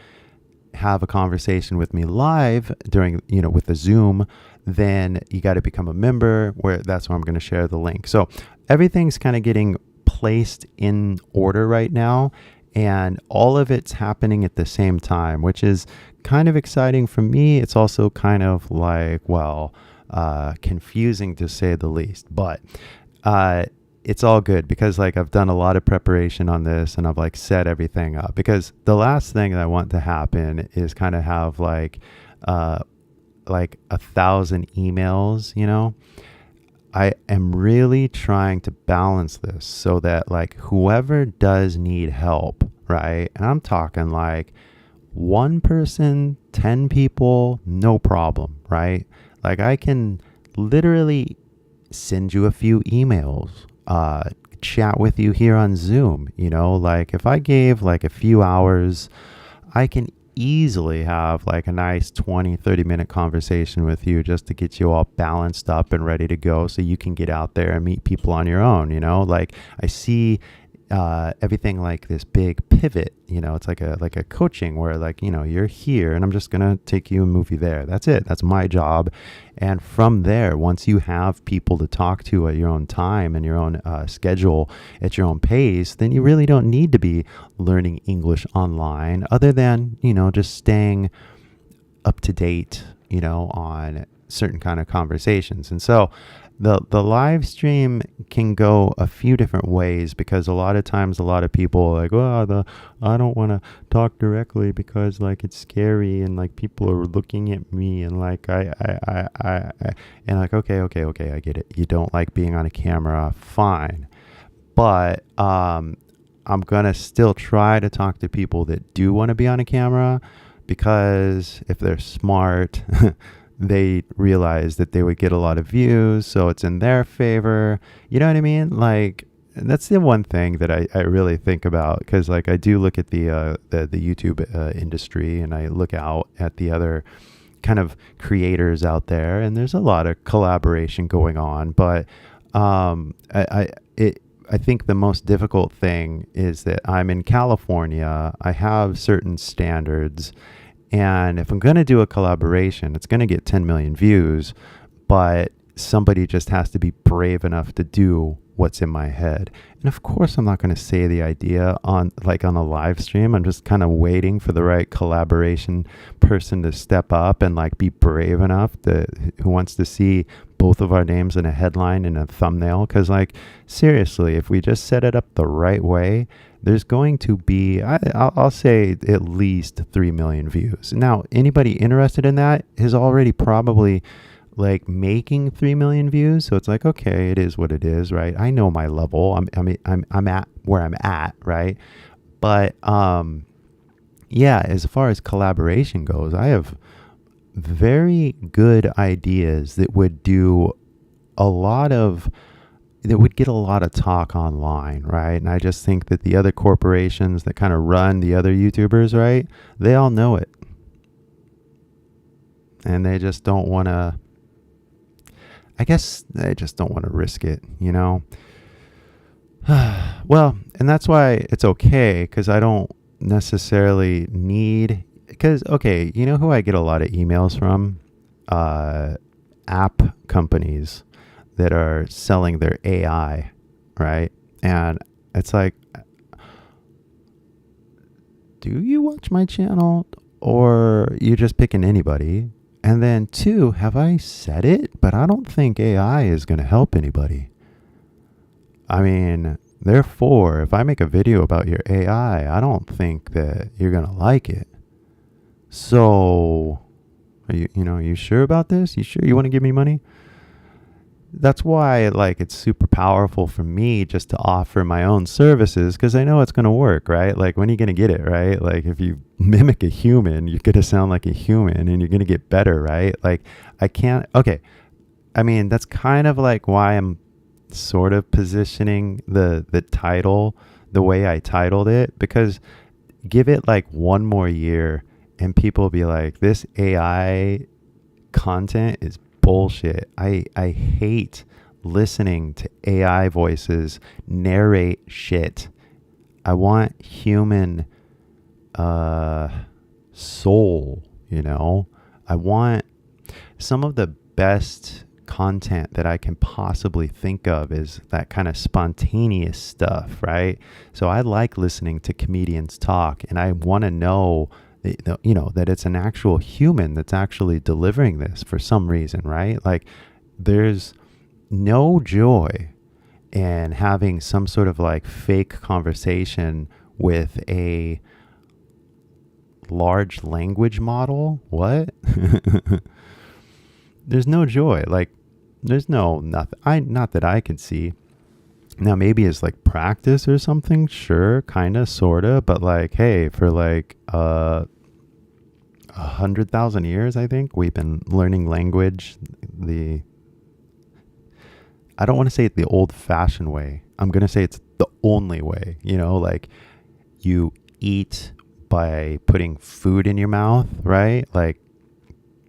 have a conversation with me live during, with the Zoom, then you got to become a member, that's where I'm going to share the link. So everything's kind of getting placed in order right now, and all of it's happening at the same time, which is kind of exciting for me. It's also kind of like, confusing to say the least, but it's all good because like I've done a lot of preparation on this and I've like set everything up, because the last thing that I want to happen is kind of have like 1,000 emails. I am really trying to balance this so that like whoever does need help, right? And I'm talking like one person, 10 people, no problem, right? Like I can literally send you a few emails, chat with you here on Zoom, like if I gave like a few hours, I can easily have like a nice 20-30 minute conversation with you just to get you all balanced up and ready to go so you can get out there and meet people on your own. Like I see everything like this big pivot, it's like a coaching where like, you're here and I'm just going to take you and move you there. That's it. That's my job. And from there, once you have people to talk to at your own time and your own schedule at your own pace, then you really don't need to be learning English online other than, just staying up to date, on certain kind of conversations. And so the live stream can go a few different ways, because a lot of times a lot of people are like, I don't want to talk directly because like it's scary and like people are looking at me and like I and like okay, I get it. You don't like being on a camera, fine. But I'm gonna still try to talk to people that do want to be on a camera, because if they're smart they realize that they would get a lot of views, so it's in their favor. You know what I mean? Like that's the one thing that I really think about, because like I do look at the YouTube industry, and I look out at the other kind of creators out there, and there's a lot of collaboration going on. But I think the most difficult thing is that I'm in California. I have certain standards. And if I'm going to do a collaboration, it's going to get 10 million views, but somebody just has to be brave enough to do what's in my head. And of course, I'm not going to say the idea on a live stream. I'm just kind of waiting for the right collaboration person to step up and like be brave enough who wants to see both of our names in a headline and a thumbnail. Because like, seriously, if we just set it up the right way, there's going to be, I'll say at least 3 million views. Now, anybody interested in that is already probably like making 3 million views. So it's like, okay, it is what it is, right? I know my level. I'm at where I'm at, right? But yeah, as far as collaboration goes, I have very good ideas that would do that would get a lot of talk online, right? And I just think that the other corporations that kind of run the other YouTubers, right, they all know it. And they just don't want to, I guess they just don't want to risk it, Well, and that's why it's okay, because I don't necessarily need, because, okay, you know who I get a lot of emails from? App companies that are selling their AI, right? And it's like, do you watch my channel or you just picking anybody? And then 2, have I said it? But I don't think AI is going to help anybody. I mean, therefore, if I make a video about your AI, I don't think that you're going to like it. So, are you sure about this? You sure you want to give me money? That's why like it's super powerful for me just to offer my own services, because I know it's going to work, right? Like when are you going to get it, right? Like if you mimic a human, you're going to sound like a human and you're going to get better, right? Like I can't, okay, I mean, that's kind of like why I'm sort of positioning the title the way I titled it, because give it like one more year and people will be like, this AI content is bullshit. I hate listening to AI voices narrate shit. I want human soul, you know? I want some of the best content that I can possibly think of is that kind of spontaneous stuff, right? So I like listening to comedians talk, and I want to know, that it's an actual human that's actually delivering this for some reason, right? Like there's no joy in having some sort of like fake conversation with a large language model. What? There's no joy. Like there's nothing. Not that I can see. Now maybe it's like practice or something, sure, kinda, sorta, but like, hey, for like 100,000 years, I think we've been learning language I don't want to say it the old-fashioned way. I'm gonna say it's the only way. Like you eat by putting food in your mouth, right? Like,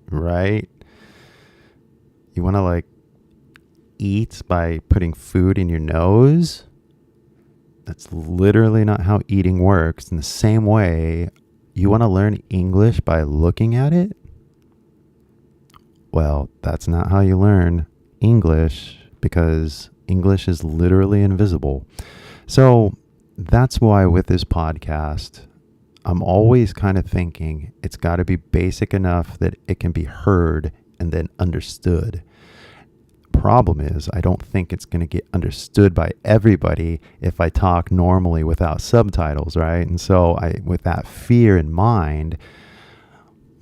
right? You want to like eat by putting food in your nose? That's literally not how eating works. In the same way, you want to learn English by looking at it? Well, that's not how you learn English, because English is literally invisible. So that's why with this podcast, I'm always kind of thinking it's got to be basic enough that it can be heard and then understood. Problem is, I don't think it's going to get understood by everybody if I talk normally without subtitles, right? And so with that fear in mind,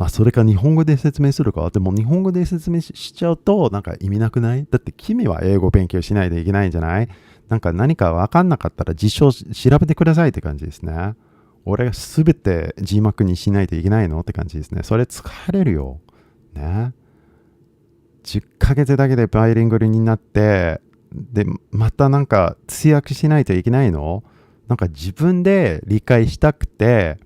それか日本語で説明するか。でも日本語で説明 しちゃうとなんか意味なくない？だって君は英語勉強しないといけないんじゃない？なんか何か分かんなかったら辞書調べてくださいって感じですね。俺がすべて字幕にしないといけないのって感じですね。それ疲れるよ。ね。10ヶ月だけでバイリンガルになって、で、またなんか通訳しないといけないの？なんか自分で理解したくて、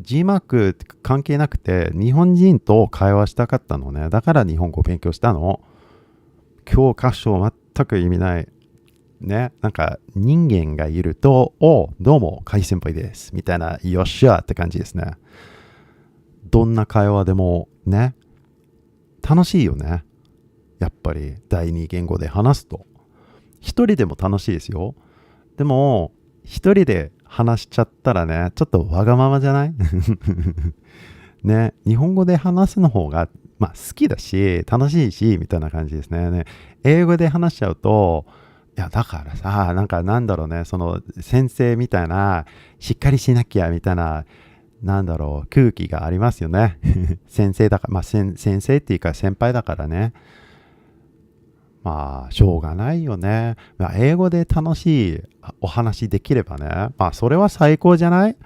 字幕関係なくて日本人と会話したかったのね。だから日本語を勉強したの。教科書全く意味ない。ね。なんか人間がいると、どうも、海先輩です。みたいな、よっしゃって感じですね。どんな会話でもね、楽しいよね。やっぱり第二言語で話すと。一人でも楽しいですよ。でも、一人で話しちゃったらね、ちょっとわがままじゃないね、日本語で話すの方が、好きだし、楽しいし、みたいな感じですね。英語で話しちゃうと、いや、だからさ、その先生みたいな、しっかりしなきゃみたいな、空気がありますよね。先生だから、先生っていうか先輩だからね。しょうがないよね。英語で楽しいお話できればね。それは最高じゃない？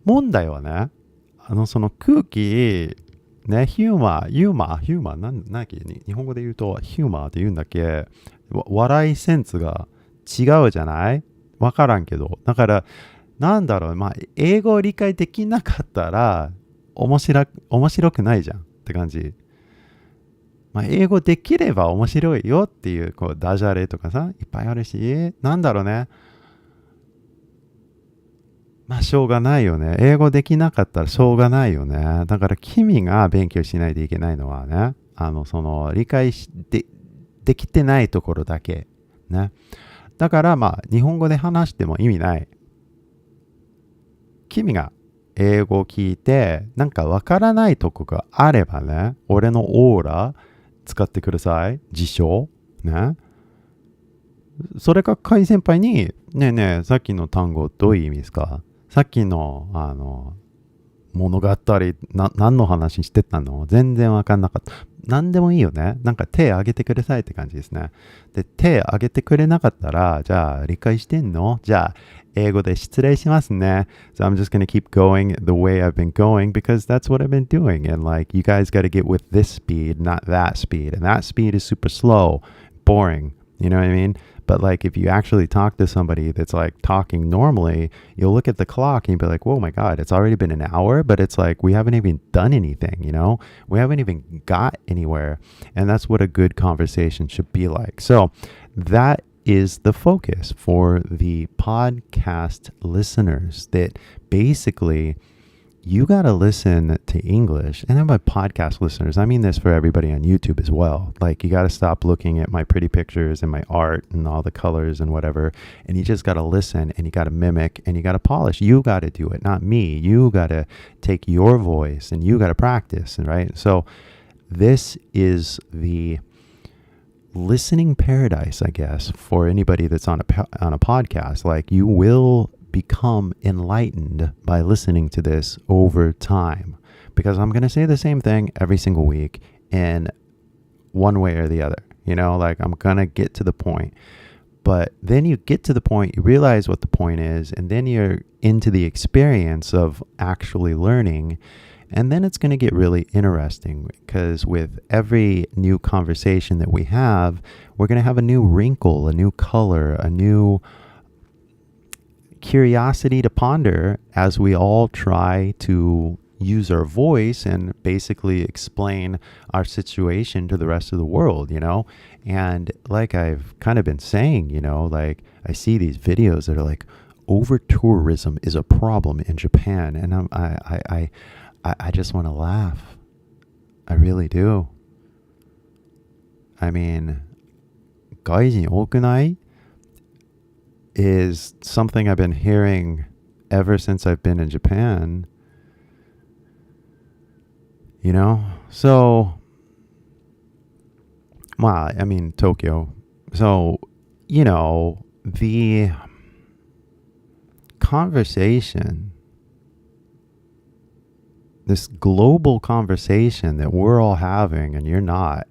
問題はね、その空気、ね、ヒューマー、なんだっけ、日本語で言うと、ヒューマーって言うんだっけ、笑いセンスが違うじゃない？わからんけど。だから、英語を理解できなかったら、面白くないじゃんって感じ。英語できれば面白いよっていう、ダジャレとかさ、いっぱいあるし、ね。しょうがないよね。英語できなかったらしょうがないよね。だから君が勉強しないといけないのはね、理解できてないところだけ。ね。だから日本語で話しても意味ない。君が英語を聞いて、なんかわからないとこがあればね、俺のオーラ使ってください。辞書。ね。それか、海先輩に、ねえねえ、さっきの単語どういう意味ですか？さっきの、物語何の話してたの全然わかんなかった。何でもいいよね。なんか手挙げてくださいって感じですね。で、手挙げてくれなかったら、じゃあ理解してんの？じゃあ英語で失礼しますね。So I'm just gonna keep going the way I've been going because that's what I've been doing. And like, you guys gotta get with this speed, not that speed. And that speed is super slow, boring. You know what I mean? But like, if you actually talk to somebody that's like talking normally, you'll look at the clock and you'll be like, whoa, my God, it's already been an hour, but it's like, we haven't even done anything, you know? We haven't even got anywhere. And that's what a good conversation should be like. So that is the focus for the podcast listeners, that basically you got to listen to English. And then by podcast listeners, I mean this for everybody on YouTube as well. Like, you got to stop looking at my pretty pictures and my art and all the colors and whatever. And you just got to listen and you got to mimic and you got to polish. You got to do it, not me. You got to take your voice and you got to practice, right? So this is the listening paradise, I guess, for anybody that's on a podcast. Like, you will become enlightened by listening to this over time, because I'm going to say the same thing every single week in one way or the other. You know, like, I'm going to get to the point. But then you get to the point, you realize what the point is, and then you're into the experience of actually learning. And then it's going to get really interesting, because with every new conversation that we have, we're going to have a new wrinkle, a new color, a new curiosity to ponder as we all try to use our voice and basically explain our situation to the rest of the world, you know? And like I've kind of been saying, you know, like, I see these videos that are like, over tourism is a problem in Japan. And I just want to laugh. I really do. I mean, 外人多くない is something I've been hearing ever since I've been in Japan. You know? So, well, I mean, Tokyo. So, you know, the conversation, this global conversation that we're all having and you're not,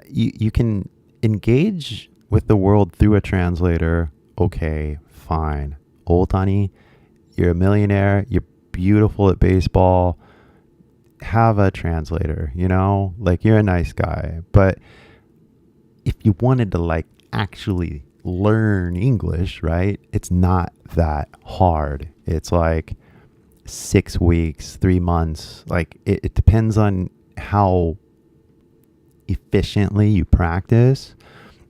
you can engage with the world through a translator. Okay, fine. Otani, you're a millionaire, you're beautiful at baseball, have a translator, you know? Like, you're a nice guy. But if you wanted to, like, actually learn English, right? It's not that hard. It's like 6 weeks, 3 months. Like, it depends on how efficiently you practice,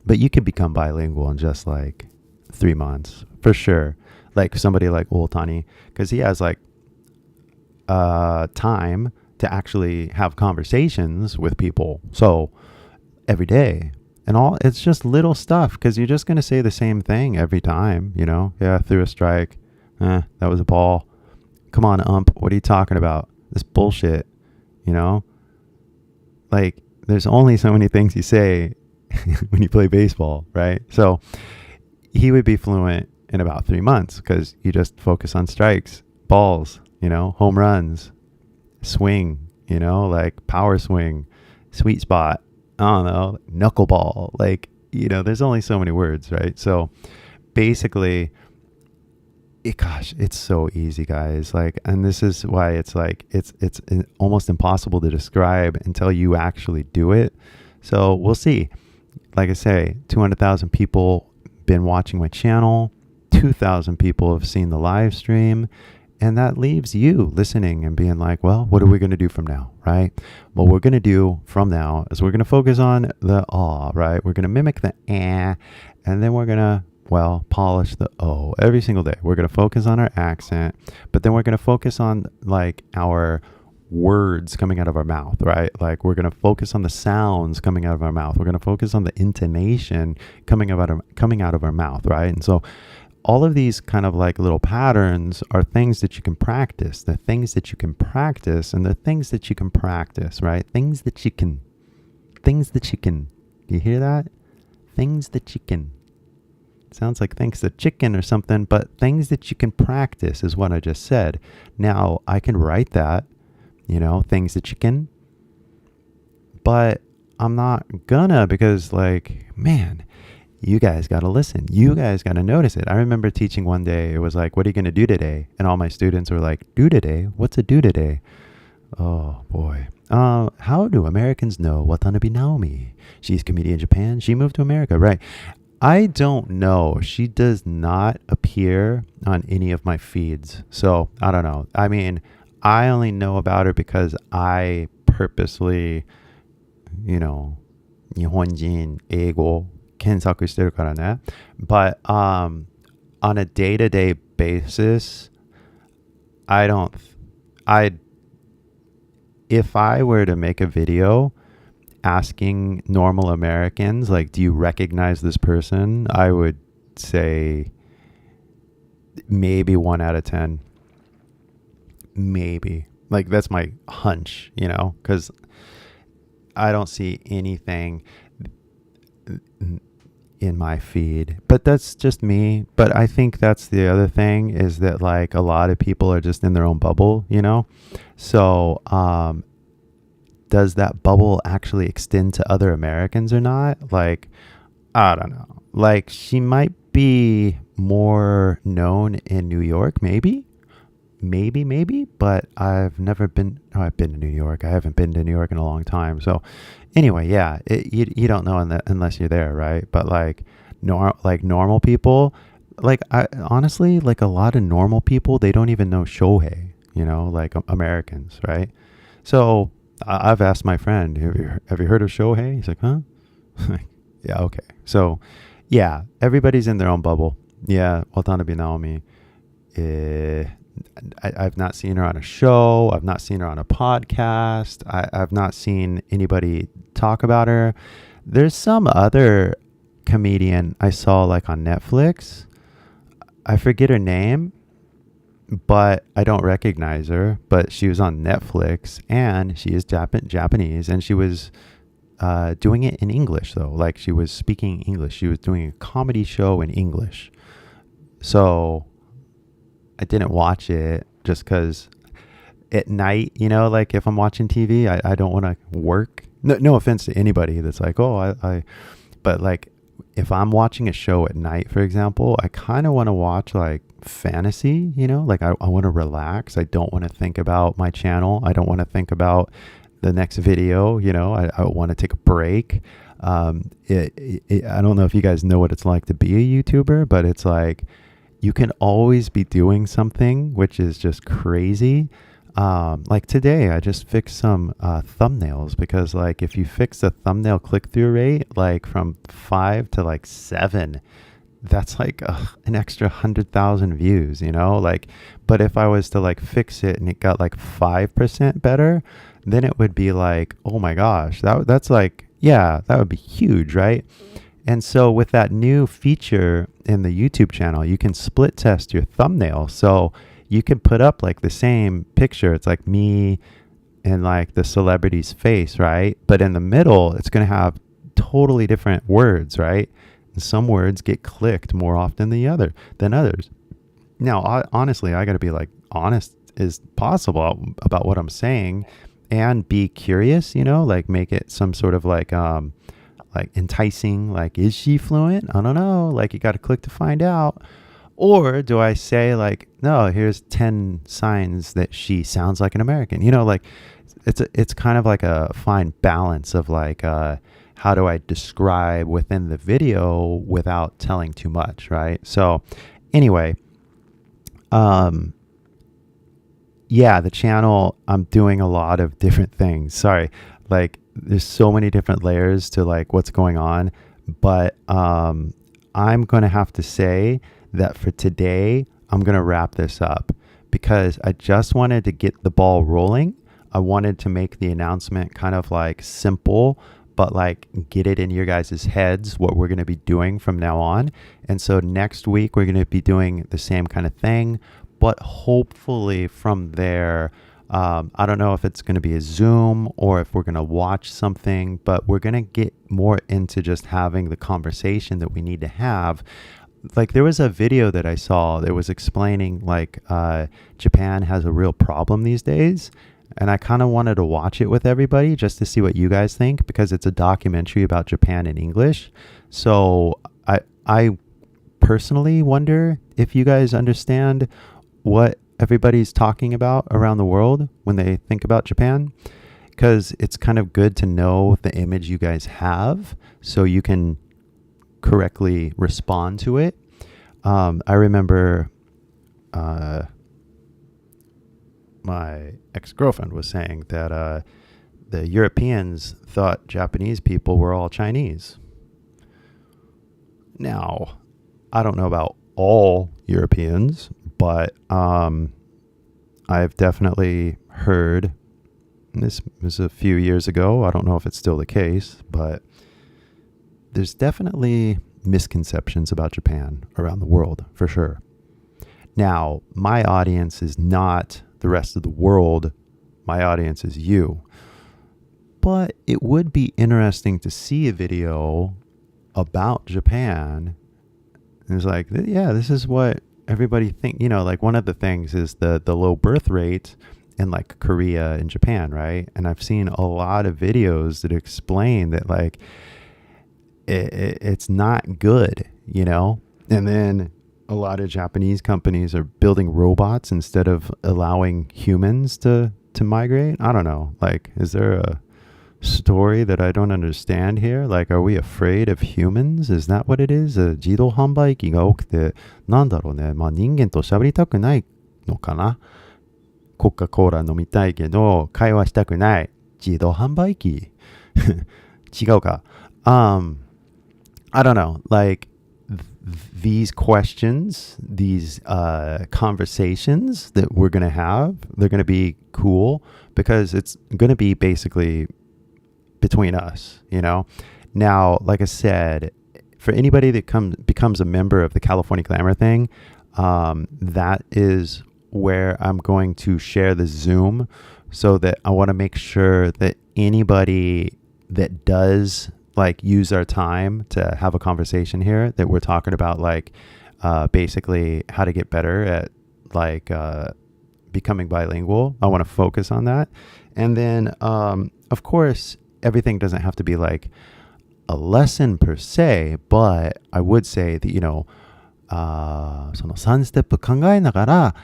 but you could become bilingual in just like 3 months for sure. Like somebody like Otani, because he has like time to actually have conversations with people. So every day and all, it's just little stuff, because you're just going to say the same thing every time, you know? Yeah, threw a strike. That was a ball. Come on, ump. What are you talking about? This bullshit, you know? Like, there's only so many things you say when you play baseball, right? So he would be fluent in about 3 months, because you just focus on strikes, balls, you know, home runs, swing, you know, like power swing, sweet spot, I don't know, knuckleball. Like, you know, there's only so many words, right? So basically, it's so easy, guys. Like, and this is why it's like, it's almost impossible to describe until you actually do it. So we'll see. Like I say, 200,000 people been watching my channel. 2,000 people have seen the live stream. And that leaves you listening and being like, well, what are we going to do from now, right? What we're going to do from now is we're going to focus on the ah, right? We're going to mimic the eh, and then we're going to, well, polish the O every single day. We're going to focus on our accent, but then we're going to focus on like our words coming out of our mouth, right? Like, we're going to focus on the sounds coming out of our mouth. We're going to focus on the intonation coming out of our mouth, right? And so all of these kind of like little patterns are things that you can practice. The things that you can practice, and the things that you can practice, right? Things that you can. You hear that? Things that you can. Sounds like thanks to chicken or something, but things that you can practice is what I just said. Now, I can write that, things that you can, but I'm not gonna because, like, man, you guys got to listen. You guys got to notice it. I remember teaching one day, it was like, what are you going to do today? And all my students were like, do today? What's a do today? Oh, boy. How do Americans know Watanabe Naomi? She's a comedian in Japan. She moved to America, right? I don't know. She does not appear on any of my feeds. So I don't know. I mean, I only know about her because I purposely, 日本人英語検索してるからね. But on a day-to-day basis, if I were to make a video asking normal Americans, like, do you recognize this person? I would say maybe 1 out of 10. Maybe. Like, that's my hunch, because I don't see anything in my feed, but that's just me. But I think that's the other thing, is that, like, a lot of people are just in their own bubble, so does that bubble actually extend to other Americans or not? Like, I don't know. Like, she might be more known in New York, maybe, but I've never been. I've been to New York. I haven't been to New York in a long time. So anyway, yeah, you don't know unless you're there, right? But like normal people, like, I honestly, like, a lot of normal people, they don't even know Shohei, like Americans, right? So I've asked my friend, have you heard of Shohei? He's like, huh? Yeah, okay. So yeah, everybody's in their own bubble. Yeah, Watanabe Naomi. I've not seen her on a show. I've not seen her on a podcast. I've not seen anybody talk about her. There's some other comedian I saw, like, on Netflix. I forget her name, but I don't recognize her. But she was on Netflix, and she is Japanese, and she was doing it in English, though. Like, she was speaking English. She was doing a comedy show in English. So I didn't watch it just because at night, like, if I'm watching TV, I don't want to work. No offense to anybody that's like, oh, but like, if I'm watching a show at night, for example, I kind of want to watch, like, fantasy, like, I want to relax. I don't want to think about my channel. I don't want to think about the next video. I want to take a break. I don't know if you guys know what it's like to be a YouTuber, but it's like, you can always be doing something, which is just crazy. Like today, I just fixed some thumbnails, because, like, if you fix the thumbnail click-through rate, like, from 5 to like 7, that's like an extra 100,000 views, like, but if I was to, like, fix it and it got like 5% better, then it would be like, oh my gosh, that's like, yeah, that would be huge, right? And so with that new feature in the YouTube channel, you can split test your thumbnail. So you can put up, like, the same picture. It's like me and, like, the celebrity's face, right? But in the middle, it's going to have totally different words, right? And some words get clicked more often than others. Now, honestly, I got to be, like, honest as possible about what I'm saying, and be curious, like, make it some sort of like enticing, like, is she fluent? I don't know. Like, you got to click to find out. Or do I say, like, no, here's 10 signs that she sounds like an American? Like, it's kind of like a fine balance of, like, how do I describe within the video without telling too much, right? So anyway, yeah, the channel, I'm doing a lot of different things. Sorry, like, there's so many different layers to, like, what's going on, but I'm going to have to say that for today, I'm going to wrap this up, because I just wanted to get the ball rolling. I wanted to make the announcement kind of, like, simple, but, like, get it in your guys' heads what we're going to be doing from now on. And so next week, we're going to be doing the same kind of thing, but hopefully from there, I don't know if it's going to be a Zoom or if we're going to watch something, but we're going to get more into just having the conversation that we need to have like there was a video that I saw that was explaining like Japan has a real problem these days, and I kind of wanted to watch it with everybody just to see what you guys think, because it's a documentary about Japan in English. So I personally wonder if you guys understand what everybody's talking about around the world when they think about Japan, because it's kind of good to know the image you guys have so you can correctly respond to it. I remember my ex-girlfriend was saying that the Europeans thought Japanese people were all Chinese. Now, I don't know about all Europeans, but I've definitely heard, this was a few years ago, I don't know if it's still the case, but there's definitely misconceptions about Japan around the world, for sure. Now, my audience is not the rest of the world. My audience is you. But it would be interesting to see a video about Japan. And it's like, yeah, this is what everybody think. You know, like one of the things is the low birth rate in like Korea and Japan, right? And I've seen a lot of videos that explain that like it's not good, you know? And then a lot of Japanese companies are building robots instead of allowing humans to migrate. I don't know. Like, is there a story that I don't understand here? Like, are we afraid of humans? Is that what it is? 自動販売機が多くて、なんだろうね。まあ人間と喋りたくないのかな。コカ・コーラ飲みたいけど、会話したくない。自動販売機。違うか。I don't know, like these questions, these conversations that we're going to have, they're going to be cool because it's going to be basically between us, you know? Now, like I said, for anybody that becomes a member of the California Glamour thing, that is where I'm going to share the Zoom, so that I want to make sure that anybody that does like use our time to have a conversation here, that we're talking about like basically how to get better at like becoming bilingual. I want to focus on that. And then of course everything doesn't have to be like a lesson per se, but I would say that, you know, その3ステップ考えながら、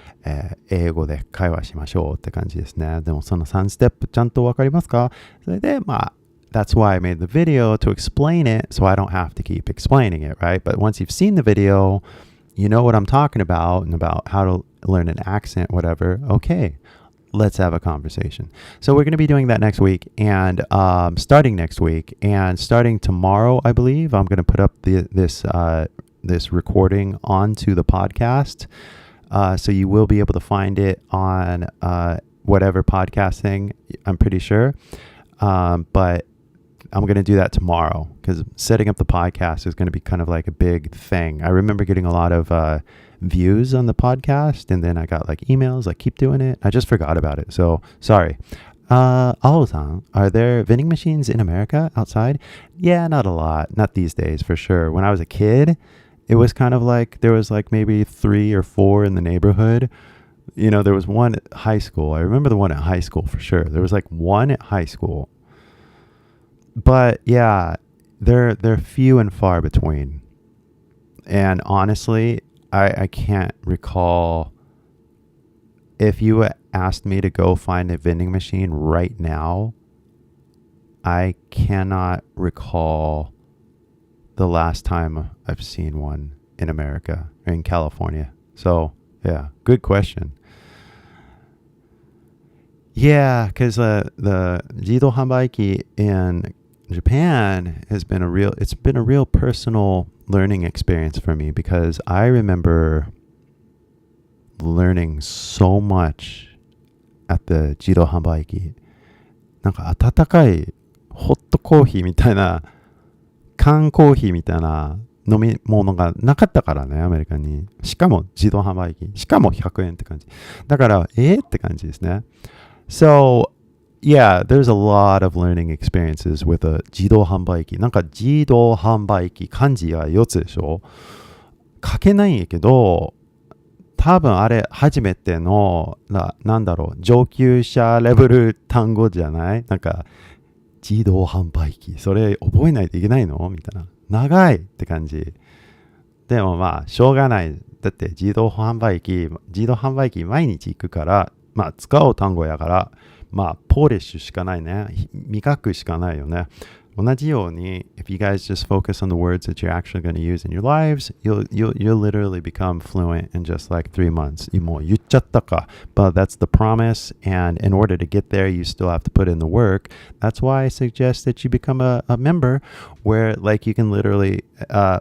英語で会話しましょうって感じですね。でもその3ステップちゃんとわかりますか？それでまあthat's why I made the video, to explain it so I don't have to keep explaining it, right? But once you've seen the video, you know what I'm talking about and about how to learn an accent, whatever. Okay, let's have a conversation. So we're going to be doing that next week, and starting next week, and starting tomorrow, I believe, I'm going to put up this recording onto the podcast. So you will be able to find it on whatever podcasting, I'm pretty sure. But I'm going to do that tomorrow, because setting up the podcast is going to be kind of like a big thing. I remember getting a lot of views on the podcast, and then I got like emails like, keep doing it. I just forgot about it. So sorry. Aho-san, are there vending machines in America outside? Yeah, not a lot. Not these days, for sure. When I was a kid, it was kind of like there was like maybe 3 or 4 in the neighborhood. You know, there was one at high school. I remember the one at high school for sure. There was like one at high school. But yeah, they're few and far between. And honestly, I can't recall, if you asked me to go find a vending machine right now, I cannot recall the last time I've seen one in America, or in California. So yeah, good question. Yeah, because the 自動販売機 in Japan it's been a real personal learning experience for me, because I remember learning so much at the 自動販売機。なんか温かいホットコーヒーみたいな、缶コーヒーみたいな飲み物がなかったからね、アメリカに。しかも自動販売機。しかも100円って感じ。だから、って感じですね。So, yeah, there's a lot of learning experiences with a 自動販売機。なんか自動販売機、漢字は4つでしょ？書けないんやけど、多分あれ初めてのなんだろう、上級者レベル単語じゃない？なんか自動販売機、それ覚えないといけないのみたいな。長いって感じ。でもまあしょうがない。だって自動販売機毎日行くから、まあ使う単語やから、まあポリッシュしかないね。味覚しかないよね。同じように、if you guys just focus on the words that you're actually going to use in your lives, you'll literally become fluent in just like 3 months. もう言っちゃったか。But that's the promise, and in order to get there, you still have to put in the work. That's why I suggest that you become a member where like you can literally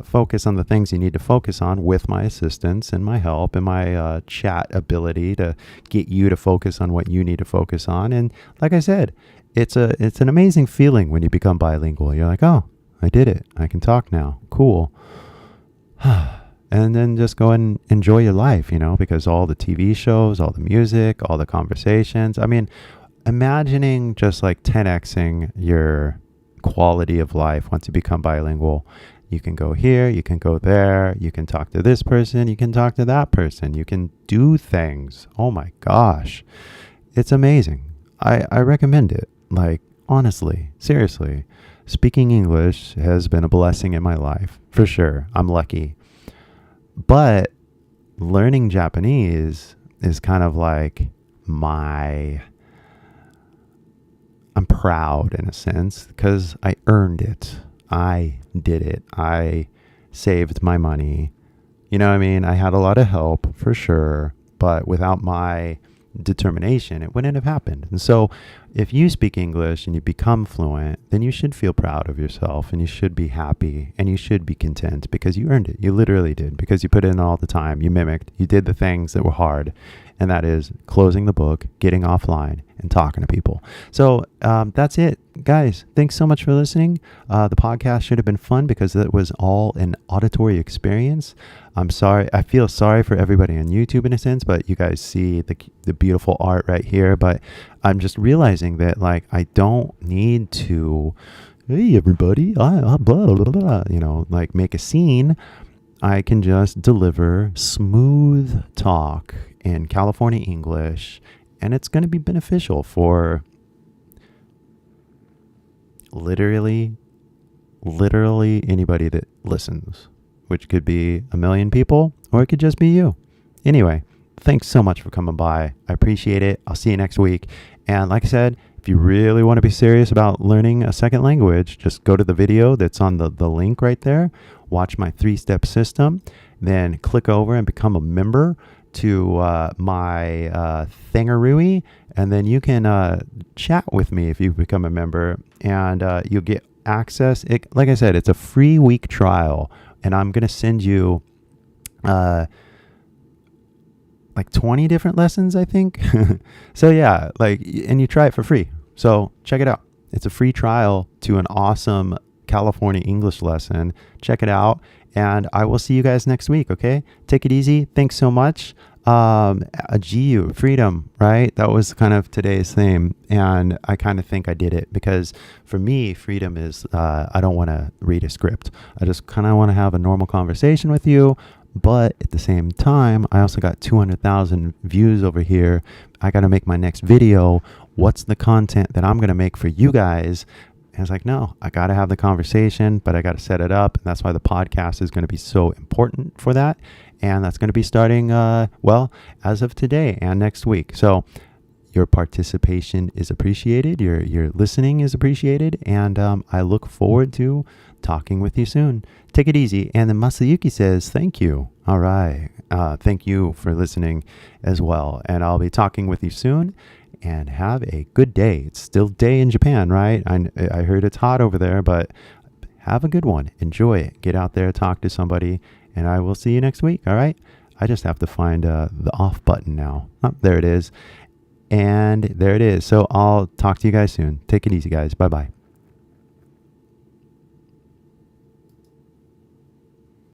focus on the things you need to focus on with my assistance and my help and my chat ability to get you to focus on what you need to focus on. And like I said, it's an amazing feeling when you become bilingual. You're like, oh, I did it. I can talk now. Cool. And then just go and enjoy your life, because all the TV shows, all the music, all the conversations. I mean, imagining just like 10xing your quality of life once you become bilingual. You can go here, you can go there, you can talk to this person, you can talk to that person, you can do things. Oh my gosh. It's amazing. I recommend it. Like, honestly, seriously, speaking English has been a blessing in my life, for sure. I'm lucky. But learning Japanese is kind of like I'm proud in a sense because I earned it. I did it. I saved my money. You know what I mean? I had a lot of help for sure, but without my determination, it wouldn't have happened. And so if you speak English and you become fluent, then you should feel proud of yourself and you should be happy and you should be content because you earned it. You literally did, because you put in all the time, you mimicked, you did the things that were hard, and that is closing the book, getting offline, and talking to people. So that's it, guys. Thanks so much for listening. The podcast should have been fun because it was all an auditory experience. I'm sorry. I feel sorry for everybody on YouTube in a sense, but you guys see the beautiful art right here. But I'm just realizing that like I don't need to, hey everybody, blah, blah, blah, blah, like make a scene. I can just deliver smooth talk in California English, and it's going to be beneficial for literally anybody that listens, which could be a million people or it could just be you. Anyway, thanks so much for coming by. I appreciate it. I'll see you next week. And like I said, if you really want to be serious about learning a second language, just go to the video that's on the link right there. Watch my 3-step system. Then click over and become a member to my thingarooey. And then you can chat with me if you become a member. And you'll get access. Like I said, it's a free week trial. And I'm going to send you like 20 different lessons, I think. So yeah, and you try it for free. So check it out. It's a free trial to an awesome California English lesson. Check it out. And I will see you guys next week. Okay. Take it easy. Thanks so much. GU, freedom, right? That was kind of today's theme. And I kind of think I did it because for me, freedom is, I don't want to read a script. I just kind of want to have a normal conversation with you. But at the same time, I also got 200,000 views over here. I got to make my next video. What's the content that I'm going to make for you guys? And it's like, no, I got to have the conversation, but I got to set it up. And that's why the podcast is going to be so important for that. And that's going to be starting, as of today and next week. So your participation is appreciated. Your listening is appreciated. And I look forward to talking with you soon. Take it easy. And then Masayuki says, thank you. All right. Thank you for listening as well. And I'll be talking with you soon. And have a good day. It's still day in Japan, right? I heard it's hot over there, but have a good one. Enjoy it. Get out there, talk to somebody, and I will see you next week. All right? I just have to find the off button now. Oh, there it is. And there it is. So I'll talk to you guys soon. Take it easy, guys. Bye-bye.